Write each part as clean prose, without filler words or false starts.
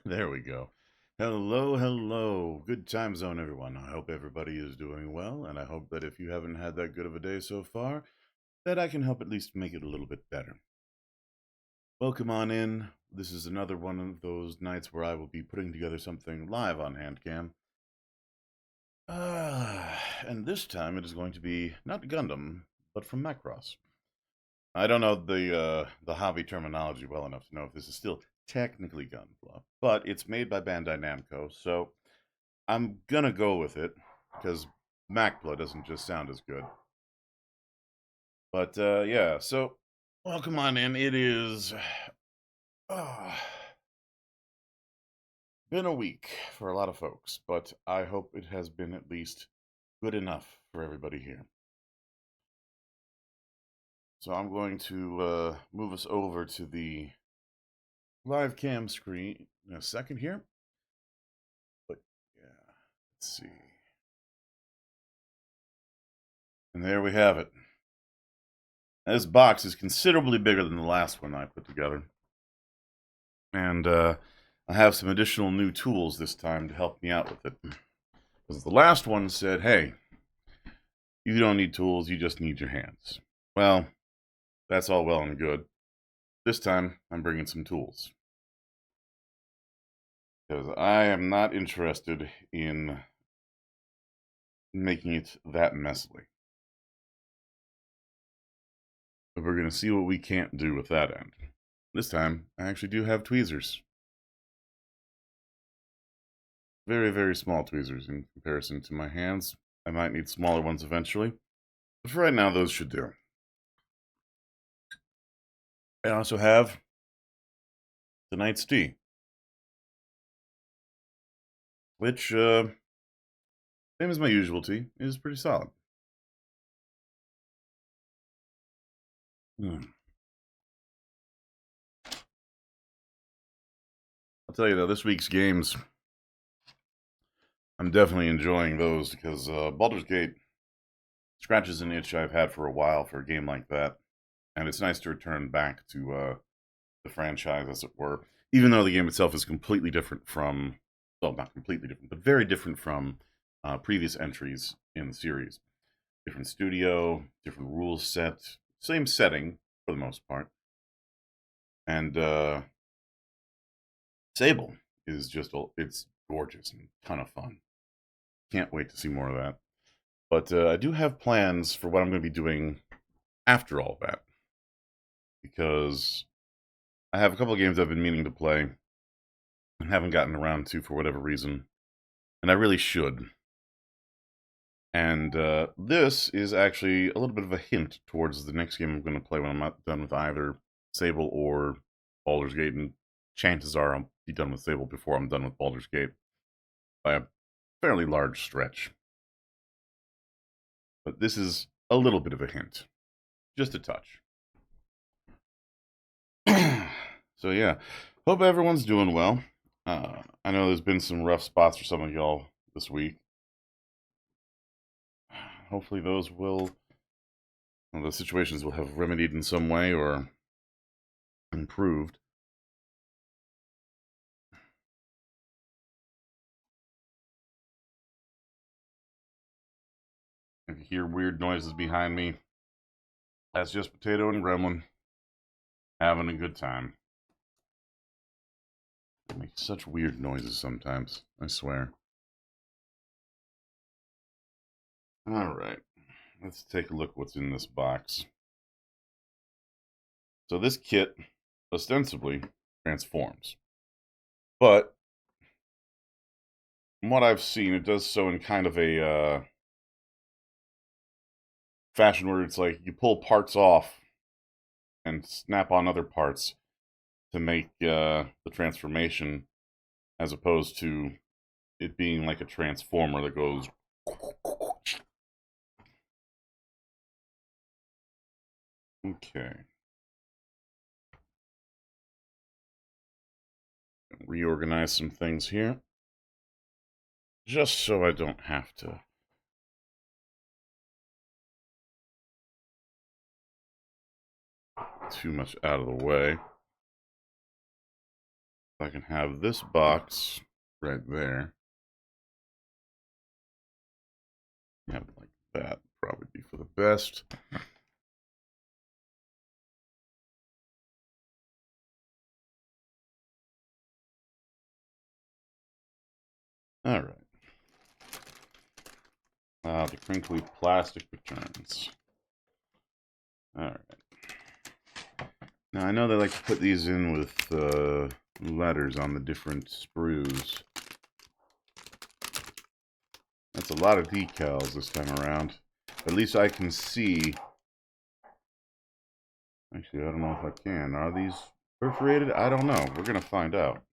There we go. Hello, hello. Good time zone, everyone. I hope everybody is doing well, and I hope that if you haven't had that good of a day so far, that I can help at least make it a little bit better. Welcome on in. This is another one of those nights where I will be putting together something live on Handcam. And this time it is going to be not Gundam, but from Macross. I don't know the hobby terminology well enough to know if this is still technically Gunpla, but it's made by Bandai Namco, so I'm gonna go with it because Macpla doesn't just sound as good. But yeah, so welcome on in. It is uh, been a week for a lot of folks, but I hope it has been at least good enough for everybody here. So I'm going to move us over to the live cam screen in a second here. But yeah, let's see. And there we have it. This box is considerably bigger than the last one I put together. And I have some additional new tools this time to help me out with it. Because the last one said, hey, you don't need tools, you just need your hands. Well, that's all well and good. This time, I'm bringing some tools. Because I am not interested in making it that messily. But we're going to see what we can't do with that end. This time, I actually do have tweezers. Very, very small tweezers in comparison to my hands. I might need smaller ones eventually. But for right now, those should do. I also have the Knight's Tea, which, same as my usual tea, is pretty solid. Hmm. I'll tell you though, this week's games, I'm definitely enjoying those because Baldur's Gate scratches an itch I've had for a while for a game like that, and it's nice to return back to the franchise, as it were. Even though the game itself is completely different from, well, not completely different, but very different from previous entries in the series. Different studio, different rules set, same setting for the most part. And Sable is just, it's gorgeous and a ton of fun. Can't wait to see more of that. But I do have plans for what I'm going to be doing after all that. Because I have a couple of games I've been meaning to play and haven't gotten around to for whatever reason. And I really should. And this is actually a little bit of a hint towards the next game I'm going to play when I'm not done with either Sable or Baldur's Gate. And chances are I'll be done with Sable before I'm done with Baldur's Gate by a fairly large stretch. But this is a little bit of a hint. Just a touch. So yeah, hope everyone's doing well. I know there's been some rough spots for some of y'all this week. Hopefully those will, well, the situations will have remedied in some way or improved. If you hear weird noises behind me, that's just Potato and Gremlin having a good time. They make such weird noises sometimes, I swear. Alright, let's take a look what's in this box. So this kit ostensibly transforms. But from what I've seen, it does so in kind of a fashion where it's like you pull parts off and snap on other parts to make the transformation, as opposed to it being like a transformer that goes. Okay. Reorganize some things here. Just so I don't have to. Too much out of the way. I can have this box right there. Have it like that. Probably be for the best. All right. The crinkly plastic returns. All right. Now I know they like to put these in with letters on the different sprues. That's a lot of decals this time around. At least I can see. Actually, I don't know if I can. Are these perforated? I don't know. We're going to find out.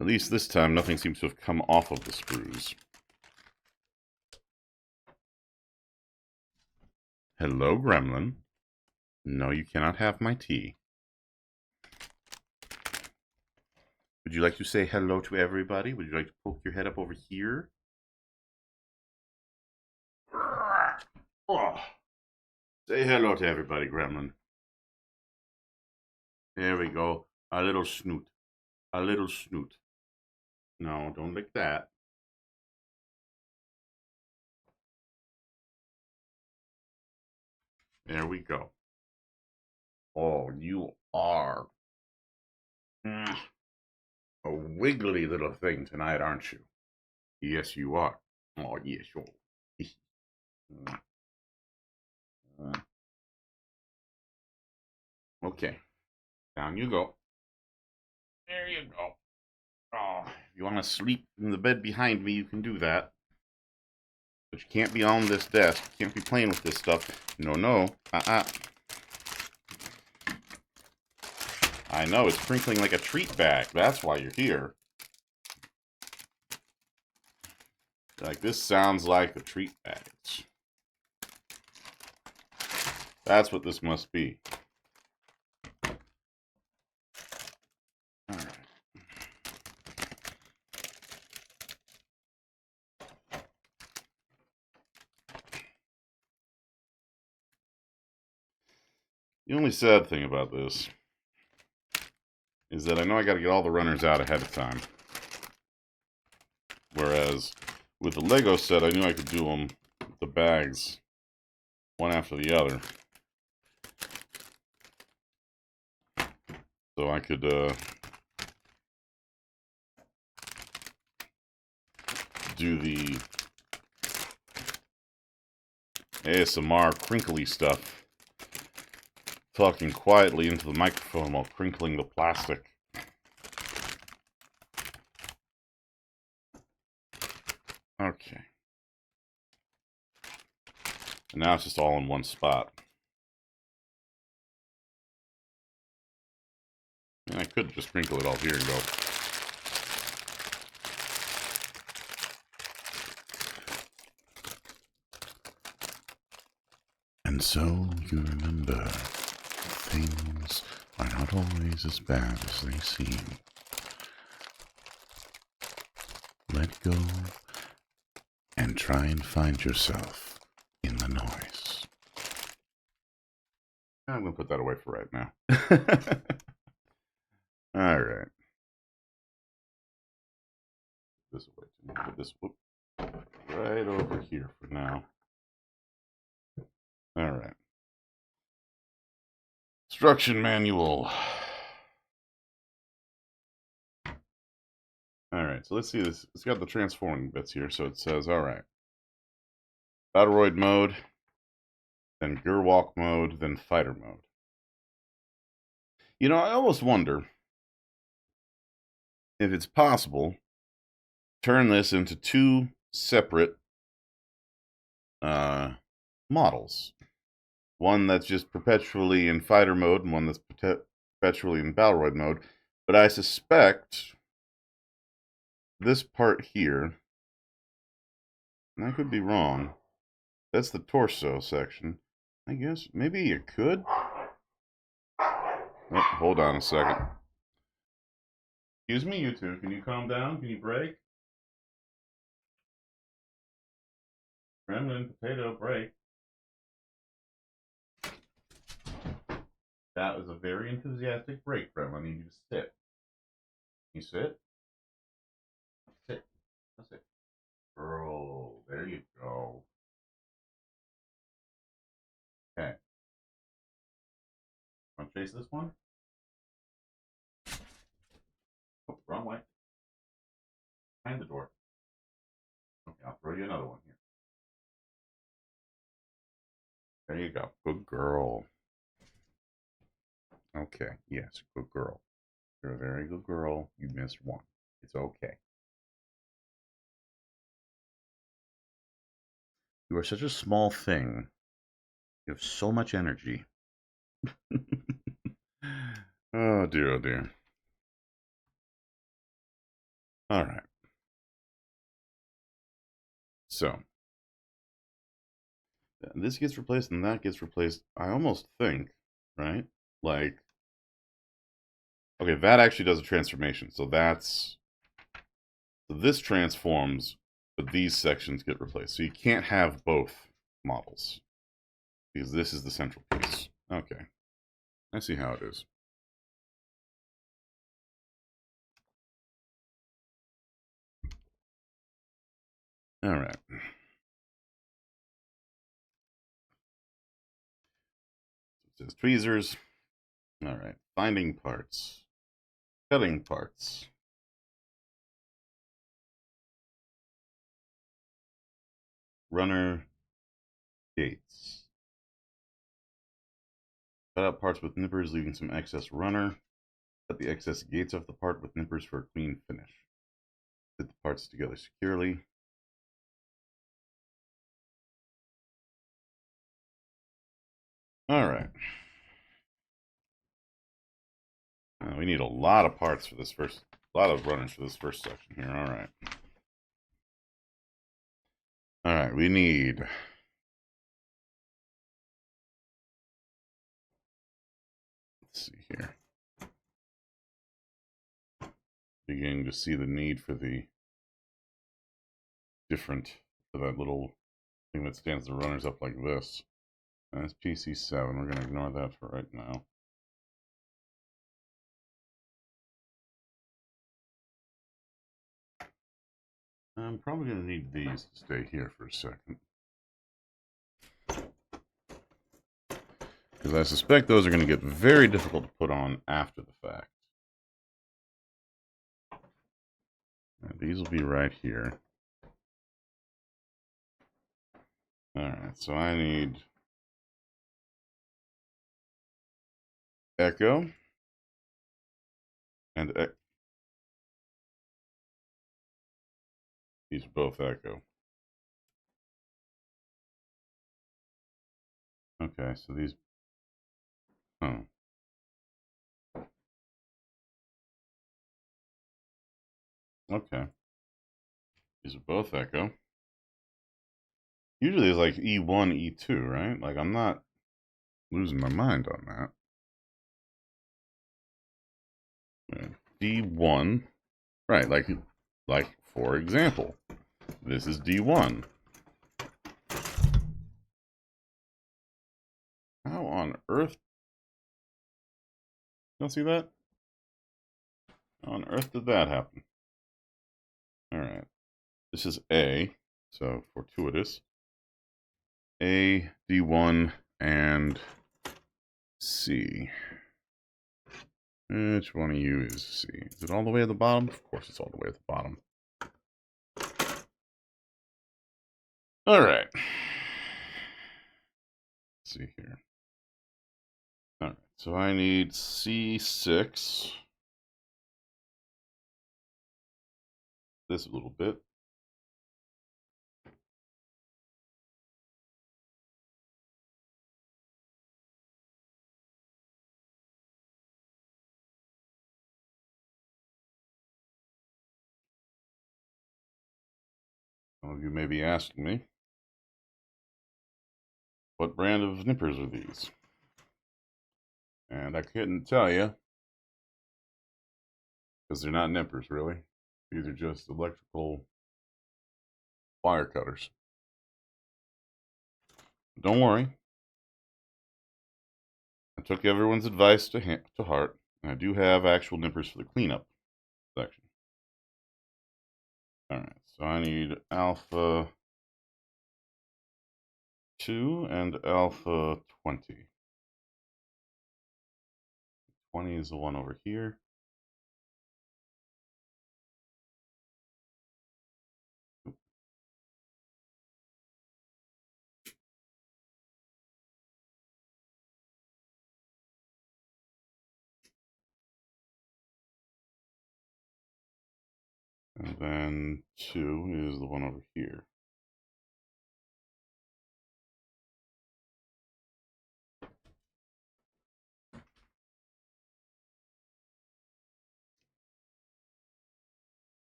At least this time, nothing seems to have come off of the sprues. Hello, gremlin. No, you cannot have my tea. Would you like to say hello to everybody? Would you like to poke your head up over here? Oh. Say hello to everybody, gremlin. There we go. A little snoot. A little snoot. No, don't lick that. There we go. Oh, you are a wiggly little thing tonight, aren't you? Yes, you are. Oh, yes, you are. Okay. Down you go. There you go. Oh, if you want to sleep in the bed behind me, you can do that. But you can't be on this desk. You can't be playing with this stuff. No, no. I know, it's crinkling like a treat bag. That's why you're here. Like, this sounds like a treat bags. That's what this must be. Alright. The only sad thing about this is that I know I gotta get all the runners out ahead of time. Whereas, with the Lego set, I knew I could do them, the bags, one after the other. So I could, do the ASMR crinkly stuff. Talking quietly into the microphone while crinkling the plastic. Okay. And now it's just all in one spot. And I could just crinkle it all here and go. And so you remember, things are not always as bad as they seem. Let go and try and find yourself in the noise. I'm going to put that away for right now. All right. This way. Put this right over here for now. All right. Instruction manual. All right, so let's see this. It's got the transforming bits here. So it says, all right, Battleroid mode, then Gerwalk mode, then fighter mode. You know, I almost wonder if it's possible to turn this into two separate models. One that's just perpetually in fighter mode, and one that's perpetually in Battleroid mode. But I suspect this part here, and I could be wrong, that's the torso section. I guess maybe you could. Oh, hold on a second. Excuse me, you two. Can you calm down? Can you break? Gremlin potato break. That was a very enthusiastic break, Gremlin. I need you to sit. You sit? Sit. Sit. Girl, there you go. Okay. Want to chase this one? Oh, wrong way. Behind the door. Okay, I'll throw you another one here. There you go. Good girl. Okay, yes, good girl. You're a very good girl. You missed one. It's okay. You are such a small thing. You have so much energy. Oh dear, oh dear. All right. So, this gets replaced and that gets replaced. I almost think, right? Like, okay, that actually does a transformation. So this transforms, but these sections get replaced. So you can't have both models because this is the central piece. Okay, I see how it is. All right. It says tweezers. All right. Finding parts. Cutting parts. Runner gates. Cut out parts with nippers, leaving some excess runner. Cut the excess gates off the part with nippers for a clean finish. Fit the parts together securely. All right. We need a lot of parts for this first, a lot of runners for this first section here. All right. All right, we need. Let's see here. Beginning to see the need for the for that little thing that stands the runners up like this. That's PC7. We're going to ignore that for right now. I'm probably going to need these to stay here for a second. Because I suspect those are going to get very difficult to put on after the fact. These will be right here. Alright, so I need Echo and these are both Echo. Okay, so these. Oh. Okay. These are both Echo. Usually it's like E1, E2, right? Like, I'm not losing my mind on that. D1. Right, like for example, this is D1. How on earth? You don't see that? How on earth did that happen? Alright. This is A, so fortuitous. A, D1, and C. Which one of you is C? Is it all the way at the bottom? Of course it's all the way at the bottom. Alright. Let's see here. Alright, so I need C6. This a little bit. Some of you may be asking me, what brand of nippers are these? And I couldn't tell you, because they're not nippers, really. These are just electrical wire cutters. Don't worry. I took everyone's advice to heart, and I do have actual nippers for the cleanup section. Alright, so I need Alpha 2 and Alpha 20. 20 is the one over here. And then 2 is the one over here.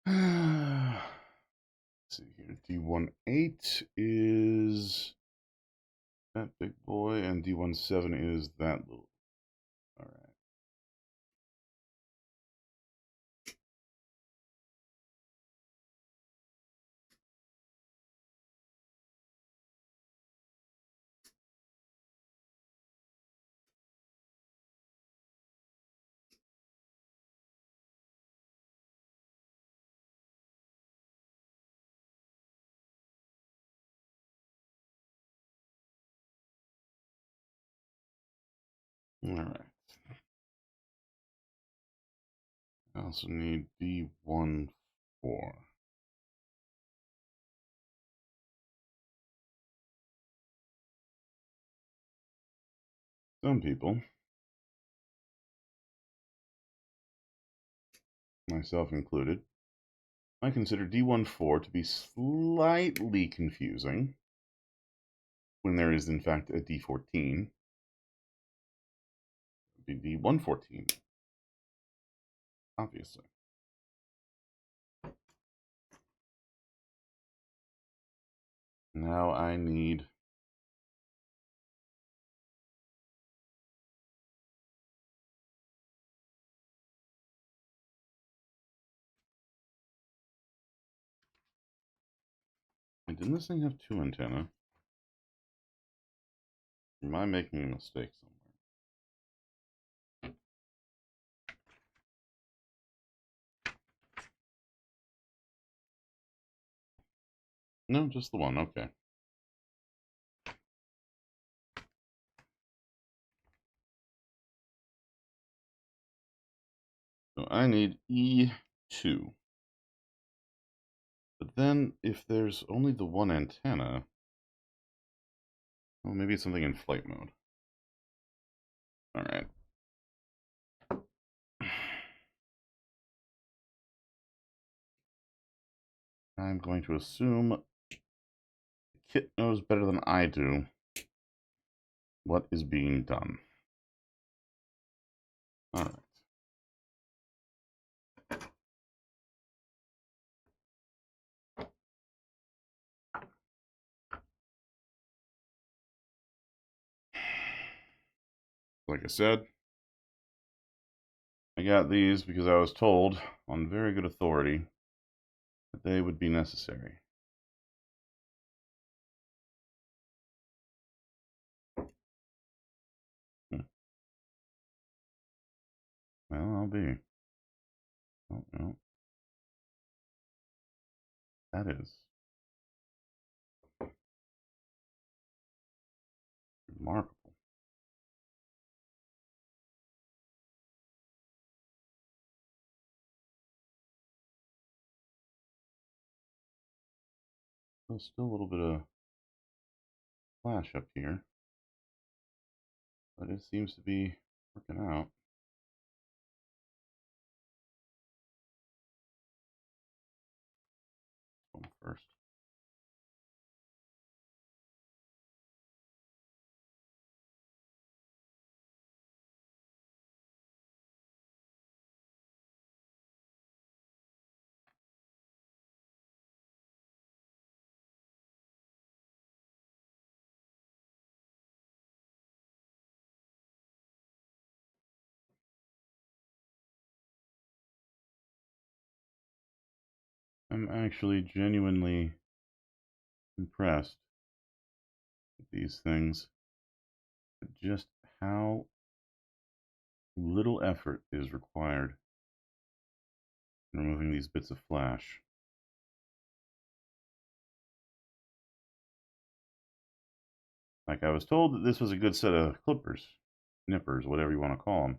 Let's see here. D18 is that big boy, and D17 is that little. All right. All right. I also need D14. Some people, myself included, I consider D14 to be slightly confusing when there is, in fact, a D14. It would be D114, obviously. Now I need didn't this thing have 2 antennae? Am I making a mistake somewhere? No, just the one. Okay. So I need E2. But then if there's only the one antenna, well, maybe it's something in flight mode. All right. I'm going to assume the kit knows better than I do what is being done. All right. Like I said, I got these because I was told on very good authority that they would be necessary. Well, I'll be. Oh, no. That is remarkable. There's still a little bit of flash up here, but it seems to be working out. One first. I'm actually genuinely impressed with these things, just how little effort is required in removing these bits of flash. Like, I was told that this was a good set of clippers, nippers, whatever you want to call them,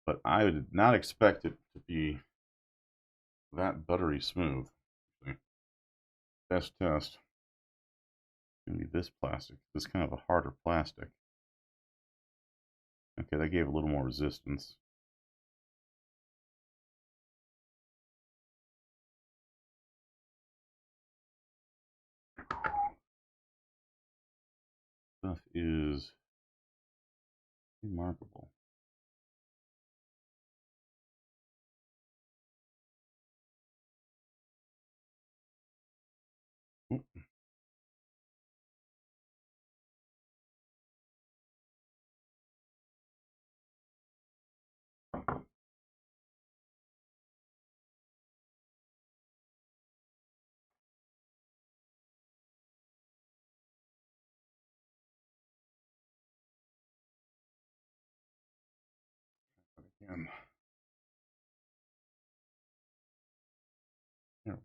but I did not expect it to be that buttery smooth. Best test. Gonna be this plastic. This kind of a harder plastic. Okay, that gave a little more resistance. Stuff is remarkable. Oop. Again. There.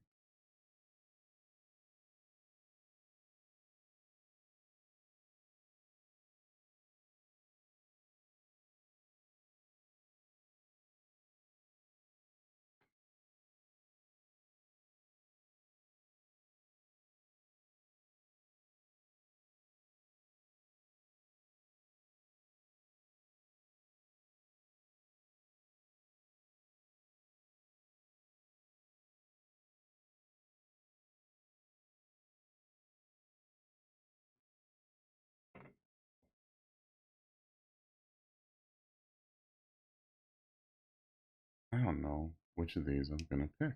I don't know which of these I'm gonna pick.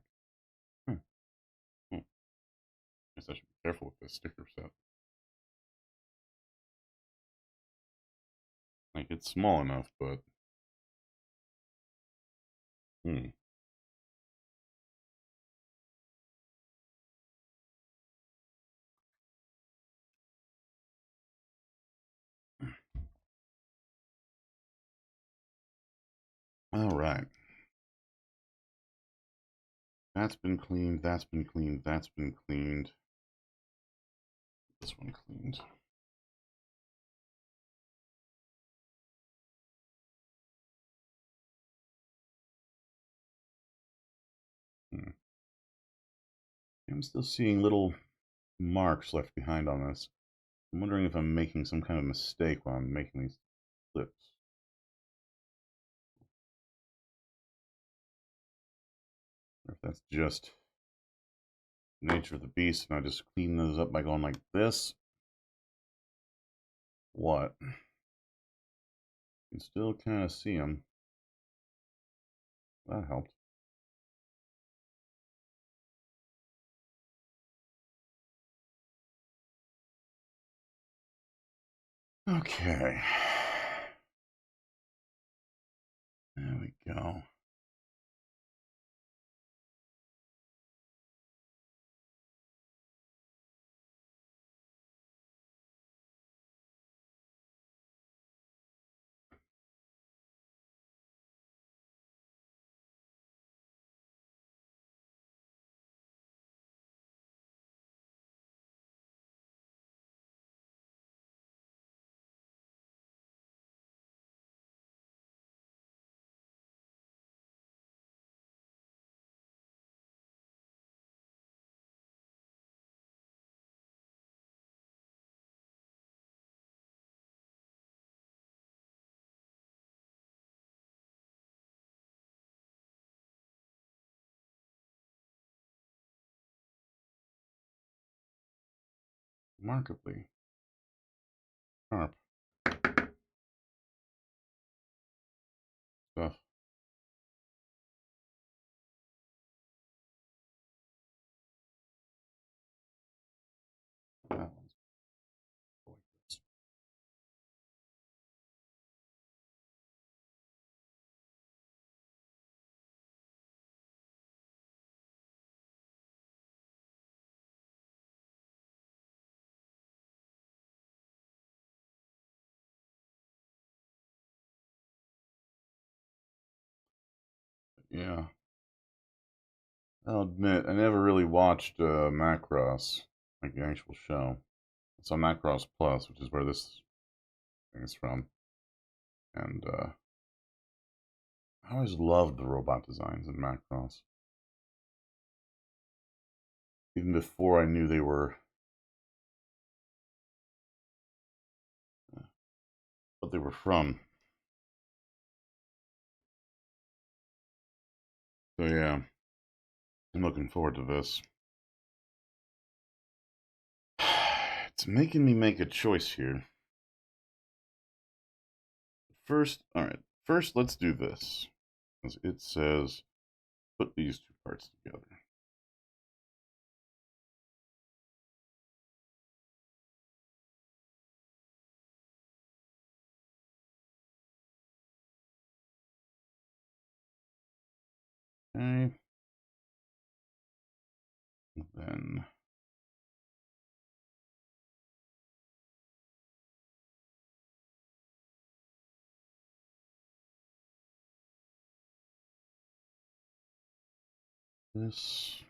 Huh. Hmm. Guess I should be careful with this sticker set. Like, it's small enough, but hmm. All right. That's been cleaned. That's been cleaned. That's been cleaned. This one cleaned. Hmm. I'm still seeing little marks left behind on this. I'm wondering if I'm making some kind of mistake while I'm making these clips. Or if that's just the nature of the beast and I just clean those up by going like this. What? You can still kind of see them. That helped. Okay. There we go. Remarkably sharp stuff. That one's like this. Yeah. I'll admit, I never really watched Macross, like the actual show. It's on Macross Plus, which is where this thing is from. And I always loved the robot designs in Macross. Even before I knew they were what they were from. So yeah, I'm looking forward to this. It's making me make a choice here. First, alright, first let's do this. It says, put these two parts together. Okay. Then this.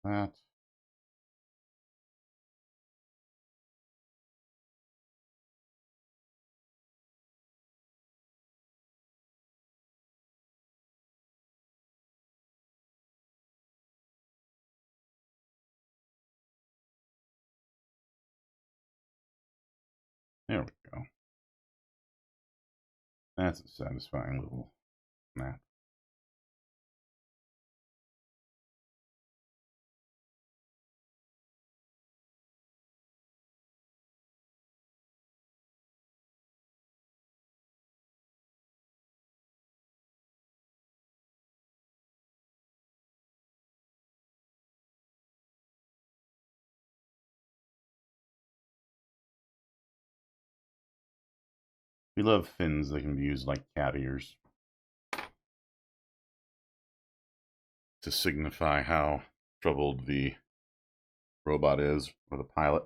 That. There we go. That's a satisfying little map. We love fins that can be used like cat ears to signify how troubled the robot is, or the pilot.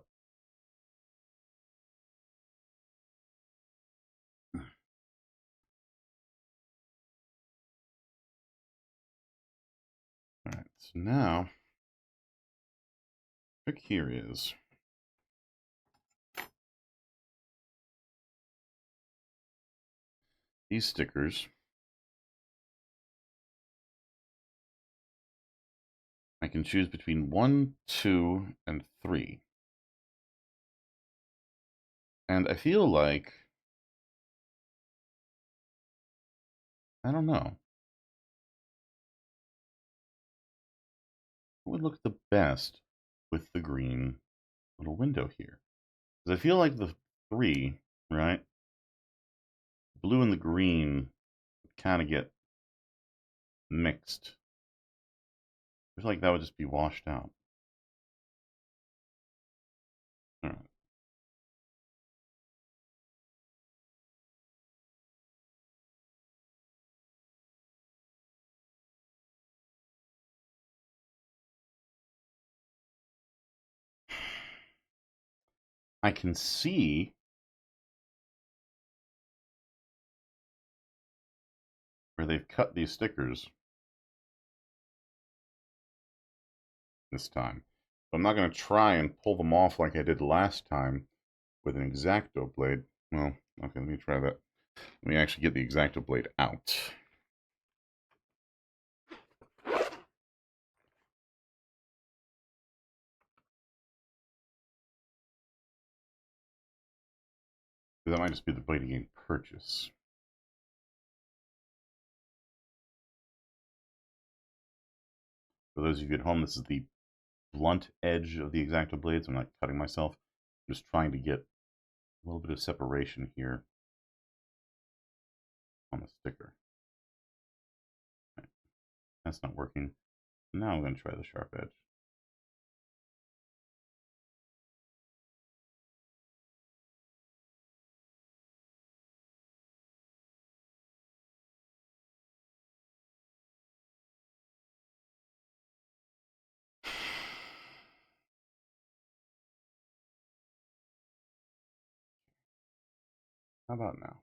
Alright, so now, the trick here is these stickers. I can choose between 1, 2, and 3. And I feel like, I don't know, what would look the best with the green little window here? Because I feel like the 3, right? Blue and the green kind of get mixed. I feel like that would just be washed out. All right. I can see where they've cut these stickers this time. But I'm not going to try and pull them off like I did last time with an X-Acto blade. Well, okay, let me try that. Let me actually get the X-Acto blade out. That might just be the blade again purchase. For those of you at home, this is the blunt edge of the X-Acto blade, so I'm not cutting myself. I'm just trying to get a little bit of separation here on the sticker. Right. That's not working. Now I'm going to try the sharp edge. How about now?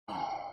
Oh.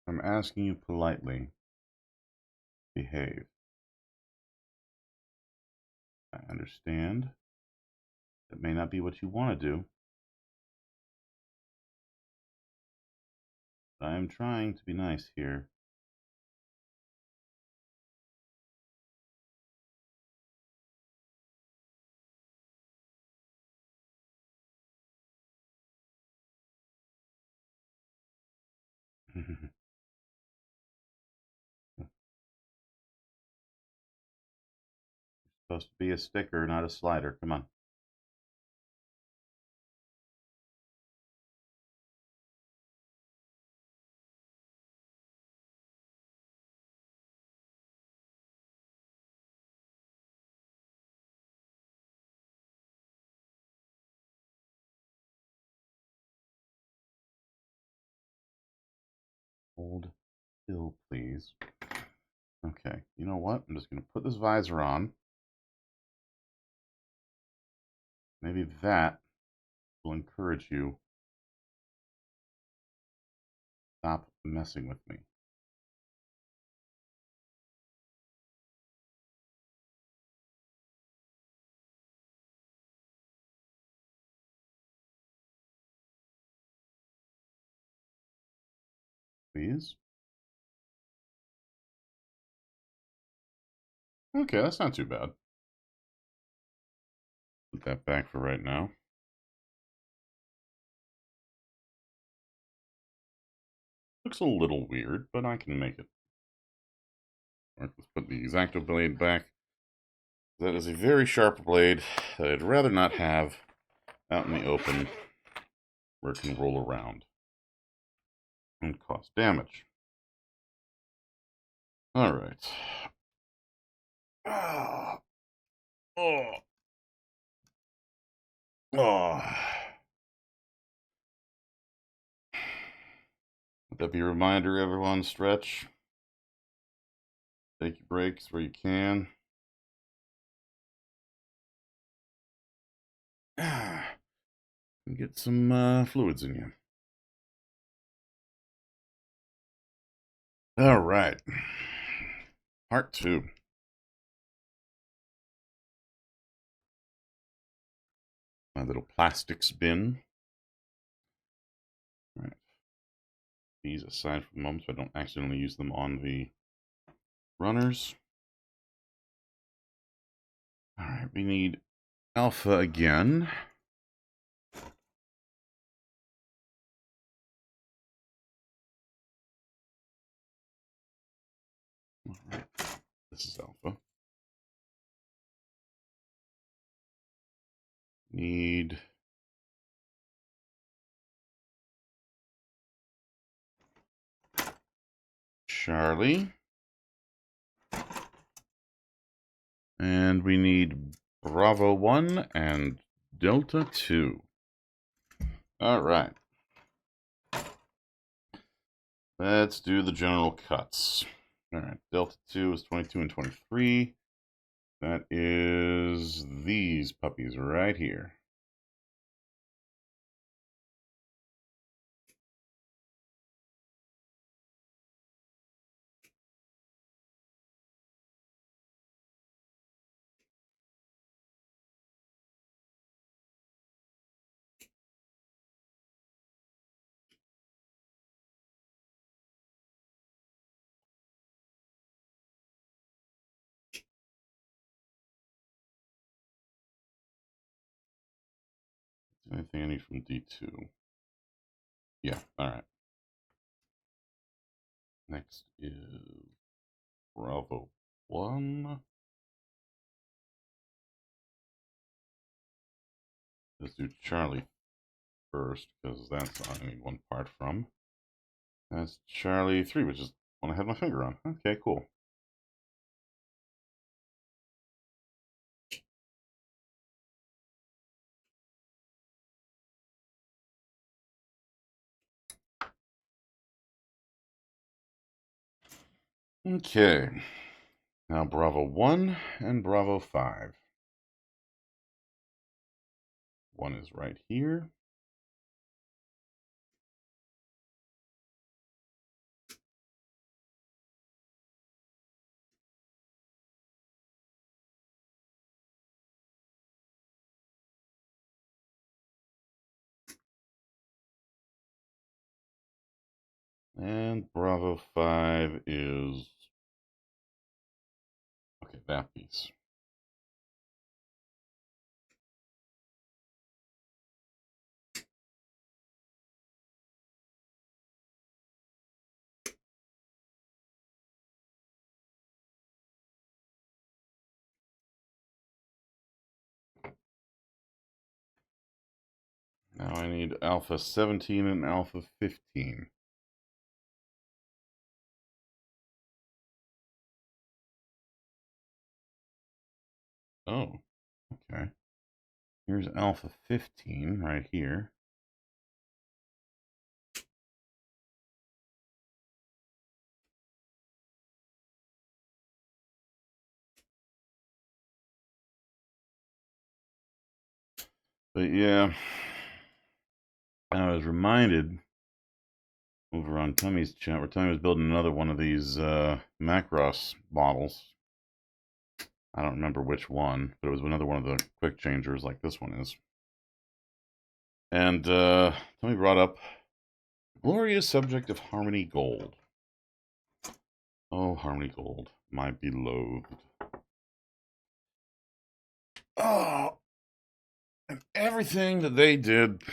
I'm asking you politely. Behave. I understand. That may not be what you want to do. But I am trying to be nice here. Supposed to be a sticker, not a slider. Come on. Hold still, please. Okay, you know what? I'm just going to put this visor on. Maybe that will encourage you. Stop messing with me. Please. Okay, that's not too bad. Put that back for right now. Looks a little weird, but I can make it. All right, let's put the X-Acto blade back. That is a very sharp blade that I'd rather not have out in the open where it can roll around and cause damage. All right. Ah. Oh. Oh. Let that be a reminder, everyone. Stretch. Take your breaks where you can. And get some fluids in you. All right. Part 2. My little plastics bin. All right. These aside for the moment so I don't accidentally use them on the runners. All right, we need alpha again. All right, this is alpha. Need Charlie. And we need Bravo 1 and Delta 2. All right. Let's do the general cuts. All right, Delta 2 is 22 and 23. That is these puppies right here. Anything I need from D2? Yeah, alright. Next is Bravo 1. Let's do Charlie first, because that's all I need one part from. That's Charlie 3, which is one I had my finger on. Okay, cool. Okay. Now Bravo 1 and Bravo 5. 1 is right here. And Bravo 5 is... okay, that piece. Now I need Alpha 17 and Alpha 15. Oh, okay. Here's Alpha 15 right here. But yeah, I was reminded over on Tummy's chat where Tummy was building another one of these Macross models. I don't remember which one, but it was another one of the quick changers like this one is. And Tommy brought up the glorious subject of Harmony Gold. Oh, Harmony Gold, my beloved. Oh, and everything that they did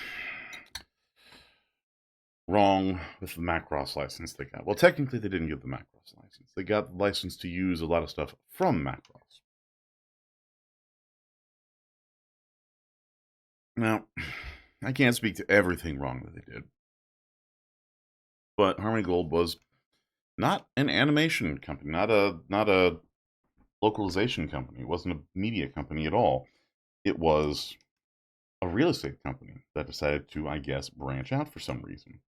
wrong with the Macross license they got. Well, technically, they didn't get the Macross license. They got the license to use a lot of stuff from Macross. Now, I can't speak to everything wrong that they did, but Harmony Gold was not an animation company, not a localization company. It wasn't a media company at all. It was a real estate company that decided to, I guess, branch out for some reason.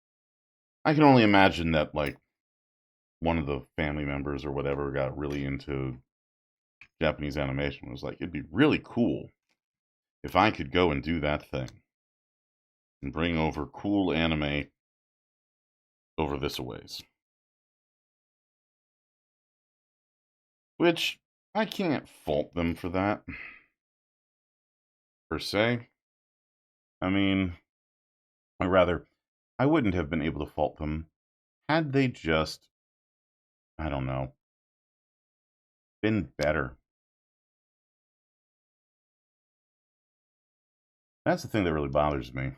I can only imagine that, like, one of the family members or whatever got really into Japanese animation, was like, it'd be really cool if I could go and do that thing and bring over cool anime over this a ways. Which I can't fault them for that, per se. I mean, or rather, I wouldn't have been able to fault them had they just, I don't know, been better. That's the thing that really bothers me.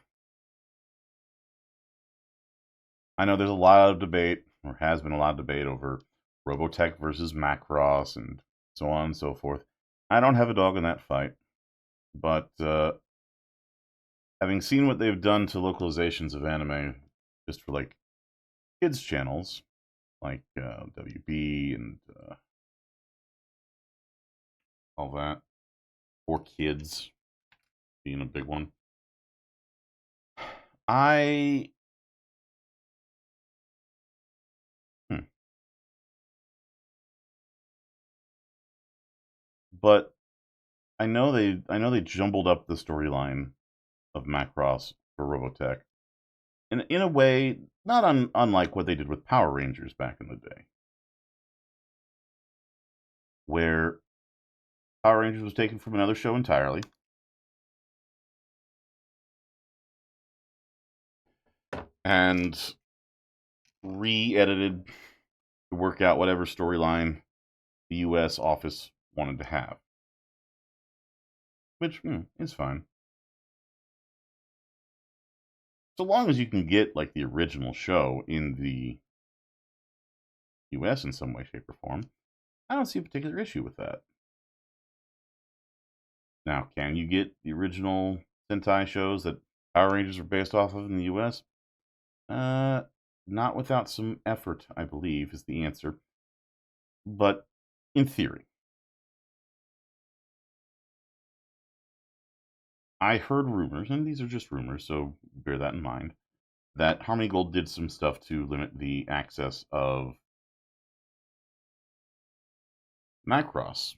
I know there's a lot of debate, or has been a lot of debate, over Robotech versus Macross and so on and so forth. I don't have a dog in that fight, but having seen what they've done to localizations of anime, just for like kids channels, like WB and all that, or kids being a big one, I hmm. But I know they jumbled up the storyline of Macross for Robotech, in a way not unlike what they did with Power Rangers back in the day, where Power Rangers was taken from another show entirely, and re-edited to work out whatever storyline the U.S. office wanted to have, which is fine. So long as you can get like the original show in the US in some way, shape, or form, I don't see a particular issue with that. Now, can you get the original Sentai shows that Power Rangers are based off of in the US? Uh, Not without some effort, I believe, is the answer. But in theory, I heard rumors, and these are just rumors, so bear that in mind, that Harmony Gold did some stuff to limit the access of Macross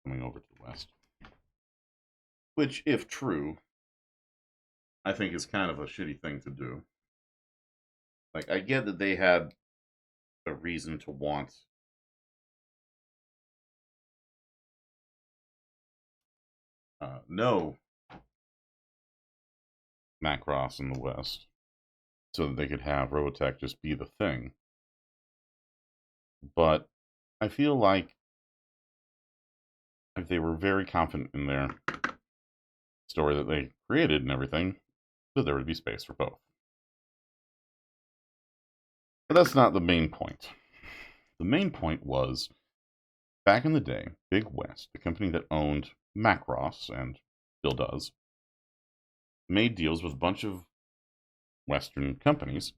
coming over to the West. Which, if true, I think is kind of a shitty thing to do. Like, I get that they had a reason to want no Macross in the West, so that they could have Robotech just be the thing. But I feel like if they were very confident in their story that they created and everything, that there would be space for both. But that's not the main point. The main point was, back in the day, Big West, the company that owned Macross and still does, made deals with a bunch of Western companies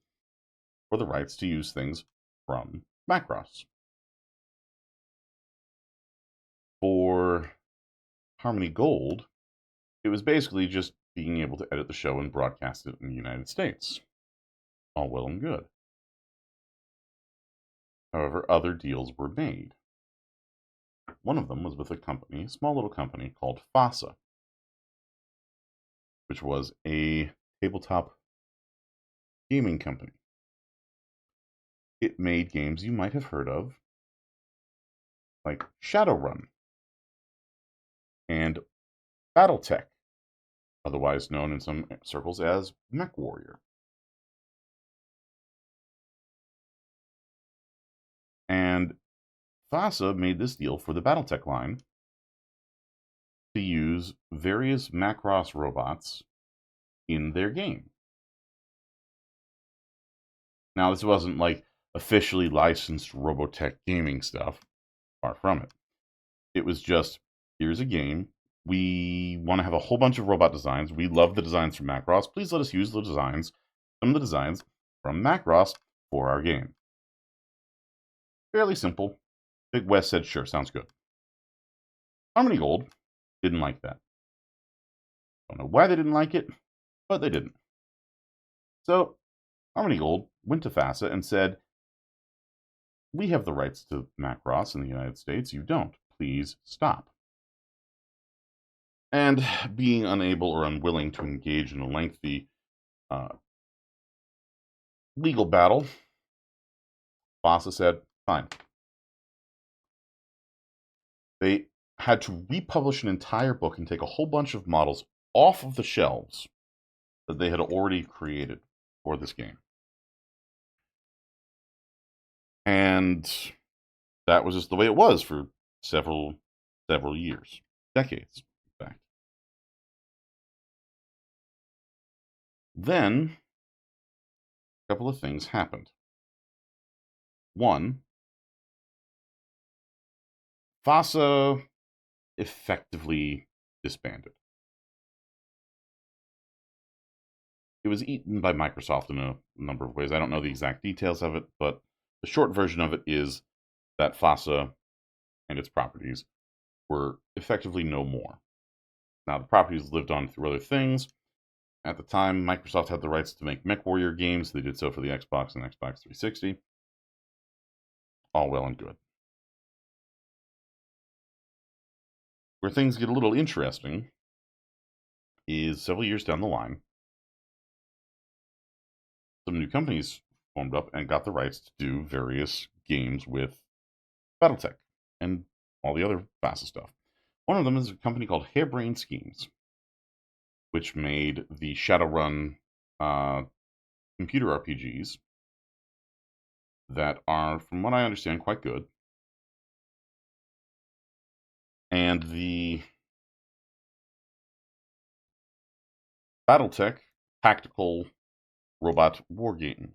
for the rights to use things from Macross. For Harmony Gold, it was basically just being able to edit the show and broadcast it in the United States. All well and good. However, other deals were made. One of them was with a small little company called FASA, which was a tabletop gaming company. It made games you might have heard of, like Shadowrun and Battletech, otherwise known in some circles as MechWarrior. And FASA made this deal for the Battletech line to use various Macross robots in their game. Now, this wasn't like officially licensed Robotech gaming stuff, far from it. It was just, here's a game. We want to have a whole bunch of robot designs. We love the designs from Macross. Please let us use some of the designs from Macross for our game. Fairly simple. Big West said, sure, sounds good. Harmony Gold didn't like that. Don't know why they didn't like it, but they didn't. So Harmony Gold went to FASA and said, we have the rights to Macross in the United States. You don't. Please stop. And being unable or unwilling to engage in a lengthy legal battle, FASA said, fine. They had to republish an entire book and take a whole bunch of models off of the shelves that they had already created for this game. And that was just the way it was for several years, decades, in fact. Then a couple of things happened. One, FASA effectively disbanded. It was eaten by Microsoft in a number of ways. I don't know the exact details of it, but the short version of it is that FASA and its properties were effectively no more. Now, the properties lived on through other things. At the time, Microsoft had the rights to make MechWarrior games. They did so for the Xbox and Xbox 360. All well and good. Where things get a little interesting is several years down the line, some new companies formed up and got the rights to do various games with Battletech and all the other FASA stuff. One of them is a company called Harebrained Schemes, which made the Shadowrun computer RPGs that are, from what I understand, quite good. And the Battletech tactical robot war game,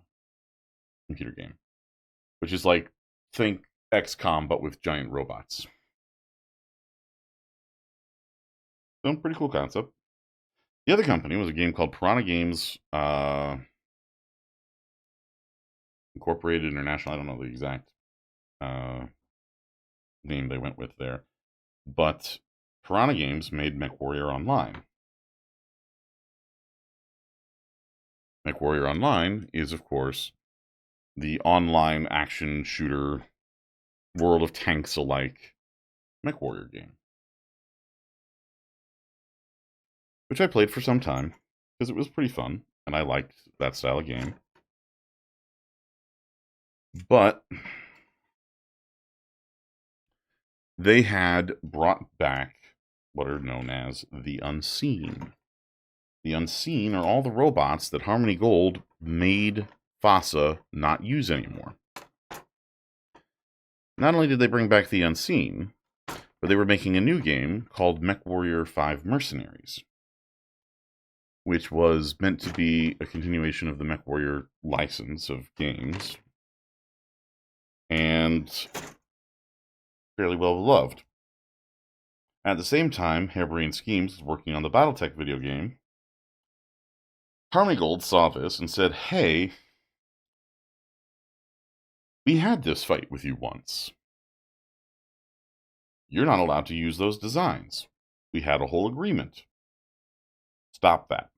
computer game, which is like, think XCOM but with giant robots. So, pretty cool concept. The other company was a game called Piranha Games Incorporated International. I don't know the exact name they went with there. But Piranha Games made MechWarrior Online. MechWarrior Online is, of course, the online action shooter, World of Tanks alike MechWarrior game, which I played for some time because it was pretty fun and I liked that style of game. But they had brought back what are known as the Unseen. The Unseen are all the robots that Harmony Gold made FASA not use anymore. Not only did they bring back the Unseen, but they were making a new game called MechWarrior 5 Mercenaries, which was meant to be a continuation of the MechWarrior license of games, and fairly well beloved. At the same time, Harebrained Schemes was working on the Battletech video game. Harmony Gold saw this and said, hey, we had this fight with you once. You're not allowed to use those designs. We had a whole agreement. Stop that.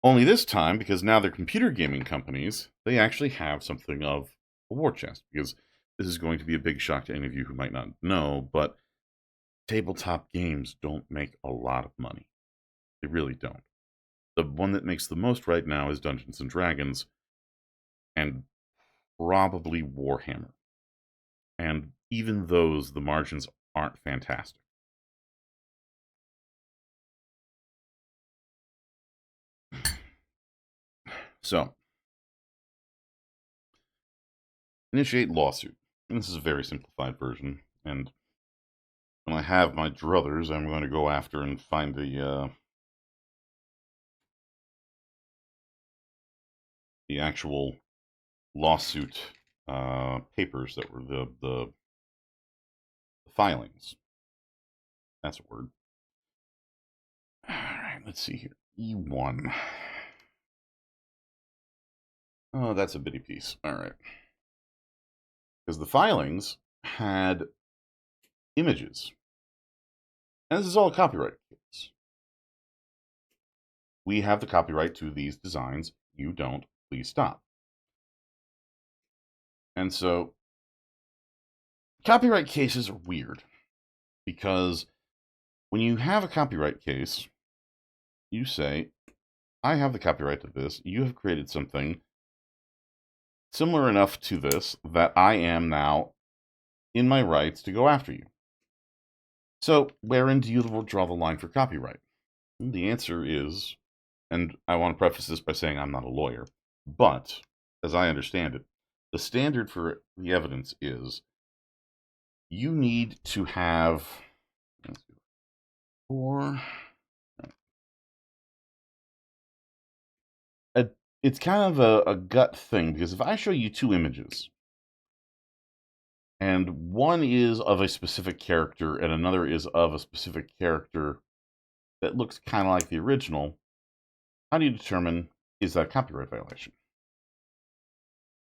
Only this time, because now they're computer gaming companies, they actually have something of a war chest. Because this is going to be a big shock to any of you who might not know, but tabletop games don't make a lot of money. They really don't. The one that makes the most right now is Dungeons and Dragons, and probably Warhammer. And even those, the margins aren't fantastic. So, initiate lawsuit. And this is a very simplified version. And when I have my druthers, I'm going to go after and find the actual lawsuit papers that were the filings. That's a word. All right, let's see here. E1. Oh, that's a bitty piece. All right. Because the filings had images. And this is all a copyright case. We have the copyright to these designs. You don't. Please stop. And so, copyright cases are weird. Because when you have a copyright case, you say, I have the copyright to this. You have created something similar enough to this that I am now in my rights to go after you. So, wherein do you draw the line for copyright? And the answer is, and I want to preface this by saying I'm not a lawyer, but as I understand it, the standard for the evidence is you need to have it's kind of a gut thing, because if I show you two images, and one is of a specific character and another is of a specific character that looks kind of like the original, how do you determine, is that a copyright violation?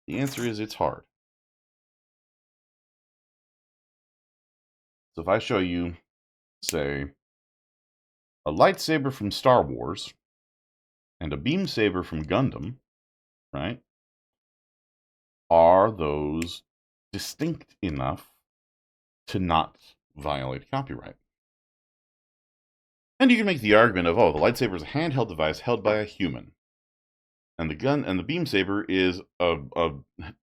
The answer is it's hard. So if I show you, say, a lightsaber from Star Wars and a beam saber from Gundam, right? Are those distinct enough to not violate copyright? And you can make the argument of, oh, the lightsaber is a handheld device held by a human, and the gun and the beam saber is a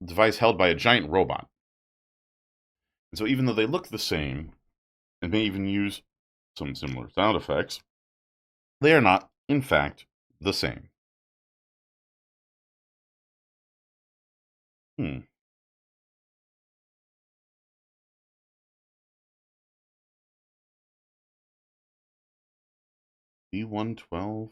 device held by a giant robot. And so even though they look the same, and may even use some similar sound effects, they are not, in fact, the same. B112?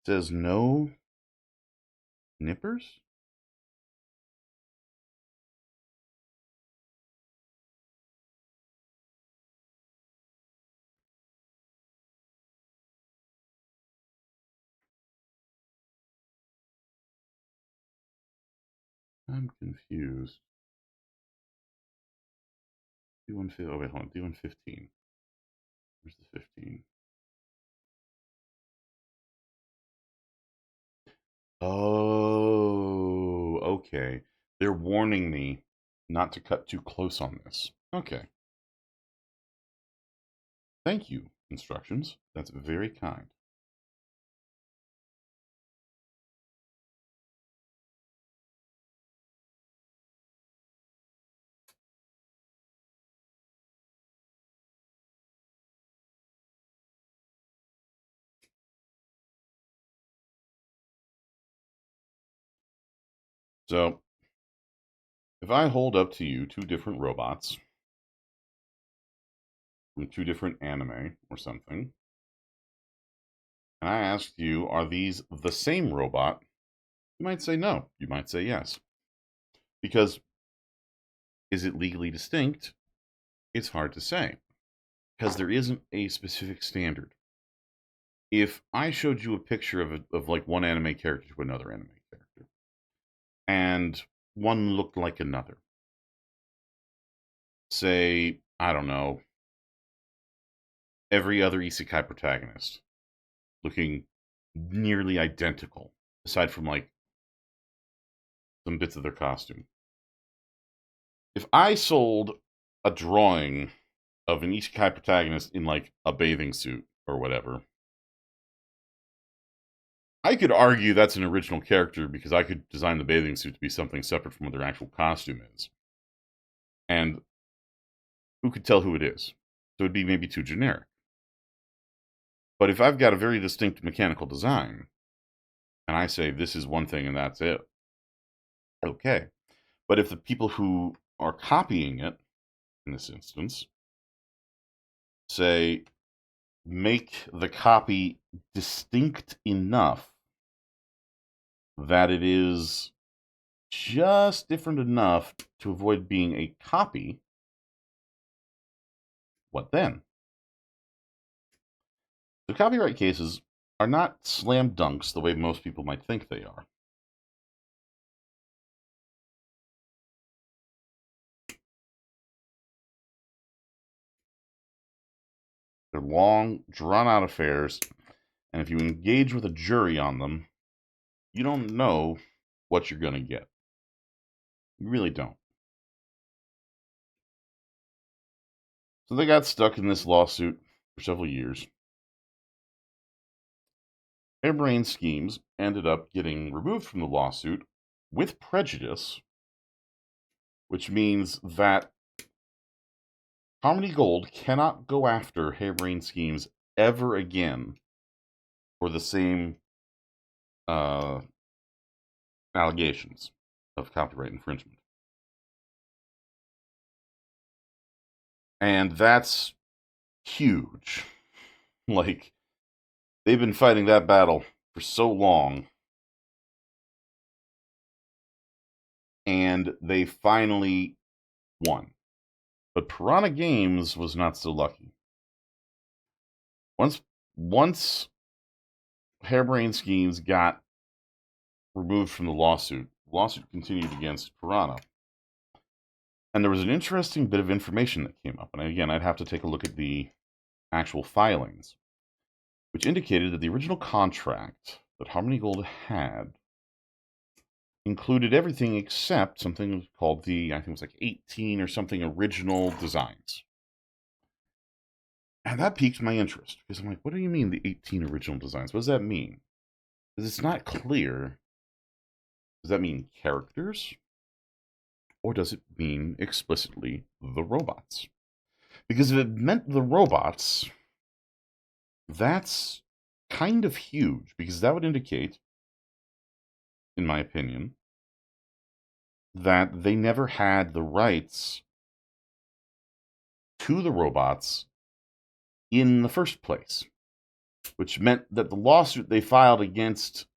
says no nippers? I'm confused. D115. Oh, wait, hold on. D115. Where's the 15? Oh, okay. They're warning me not to cut too close on this. Okay. Thank you, instructions. That's very kind. So, if I hold up to you two different robots from two different anime or something, and I asked you, are these the same robot? You might say no. You might say yes. Because is it legally distinct? It's hard to say. Because there isn't a specific standard. If I showed you a picture of like one anime character to another anime character, and one looked like another, say, I don't know, every other isekai protagonist looking nearly identical, aside from like some bits of their costume. If I sold a drawing of an isekai protagonist in like a bathing suit or whatever, I could argue that's an original character because I could design the bathing suit to be something separate from what their actual costume is. And who could tell who it is? So it'd be maybe too generic. But if I've got a very distinct mechanical design, and I say this is one thing and that's it, okay. But if the people who are copying it, in this instance, say, make the copy distinct enough that it is just different enough to avoid being a copy, what then? The copyright cases are not slam dunks the way most people might think they are. They're long, drawn out affairs, and if you engage with a jury on them, you don't know what you're going to get. You really don't. So they got stuck in this lawsuit for several years. Harebrained Schemes ended up getting removed from the lawsuit with prejudice, which means that Harmony Gold cannot go after Harebrained Schemes ever again for the same allegations of copyright infringement. And that's huge. Like, they've been fighting that battle for so long, and they finally won. But Piranha Games was not so lucky. Once Harebrained Schemes got removed from the lawsuit continued against Piranha. And there was an interesting bit of information that came up. And again, I'd have to take a look at the actual filings, which indicated that the original contract that Harmony Gold had included everything except something called the, I think it was like 18 or something original designs. And that piqued my interest because I'm like, what do you mean the 18 original designs? What does that mean? Because it's not clear. Does that mean characters? Or does it mean explicitly the robots? Because if it meant the robots, that's kind of huge, because that would indicate, in my opinion, that they never had the rights to the robots in the first place. which meant that the lawsuit they filed against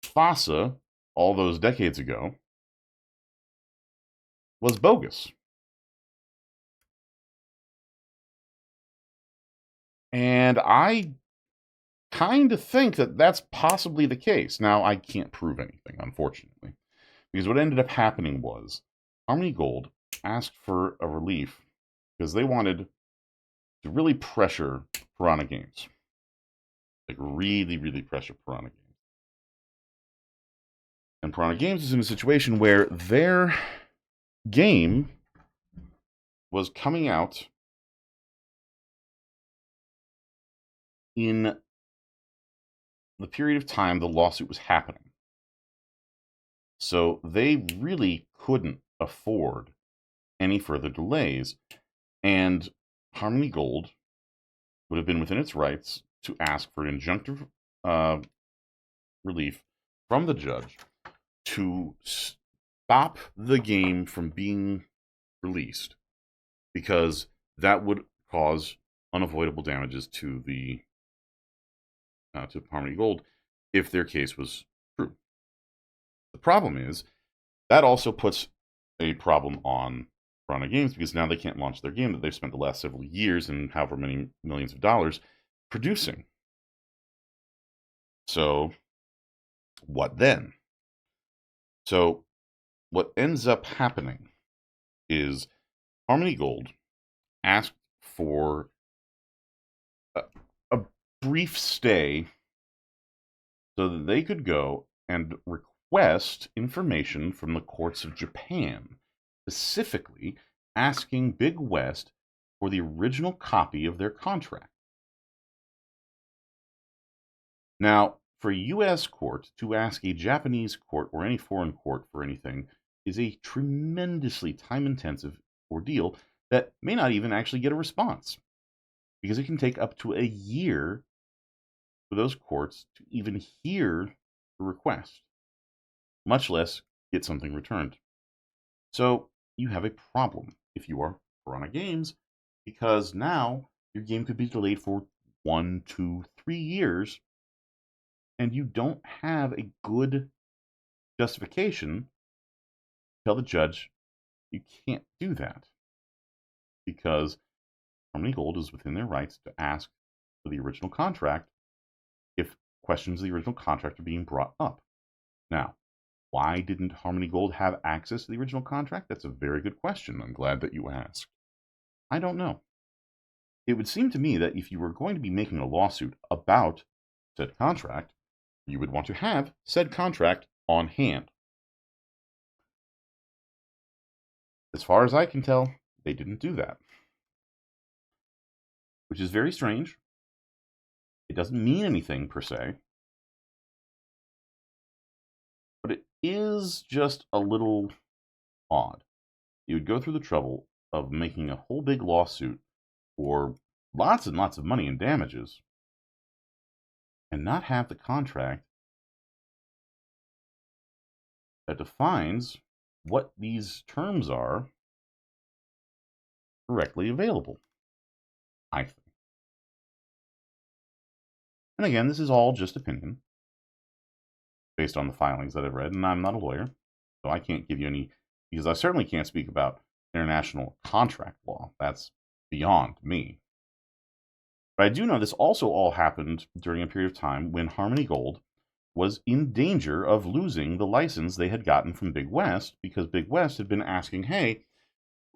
FASA all those decades ago was bogus. And I kind of think that that's possibly the case. Now, I can't prove anything, unfortunately, because what ended up happening was Harmony Gold asked for a relief because they wanted to really pressure Piranha Games. Like, really, really pressure Piranha Games. And Piranha Games is in a situation where their game was coming out in the period of time the lawsuit was happening. So they really couldn't afford any further delays. And Harmony Gold would have been within its rights to ask for injunctive relief from the judge to stop the game from being released, because that would cause unavoidable damages to the to Harmony Gold if their case was true. The problem is that also puts a problem on Piranha Games, because now they can't launch their game that they've spent the last several years and however many millions of dollars producing. So what then? So what ends up happening is Harmony Gold asked for a brief stay so that they could go and request information from the courts of Japan, specifically asking Big West for the original copy of their contract. Now, for a U.S. court to ask a Japanese court or any foreign court for anything is a tremendously time-intensive ordeal that may not even actually get a response, because it can take up to a year for those courts to even hear the request, much less get something returned. So you have a problem if you are Piranha Games, because now your game could be delayed for 1, 2, 3 years, and you don't have a good justification to tell the judge you can't do that, because Harmony Gold is within their rights to ask for the original contract if questions of the original contract are being brought up. Now, why didn't Harmony Gold have access to the original contract? That's a very good question. I'm glad that you asked. I don't know. It would seem to me that if you were going to be making a lawsuit about said contract, you would want to have said contract on hand. As far as I can tell, they didn't do that, which is very strange. It doesn't mean anything per se, but it is just a little odd. You would go through the trouble of making a whole big lawsuit for lots and lots of money and damages and not have the contract that defines what these terms are directly available, I think. And again, this is all just opinion based on the filings that I've read, and I'm not a lawyer, so I can't give you any, because I certainly can't speak about international contract law. That's beyond me. But I do know this also all happened during a period of time when Harmony Gold was in danger of losing the license they had gotten from Big West, because Big West had been asking, hey,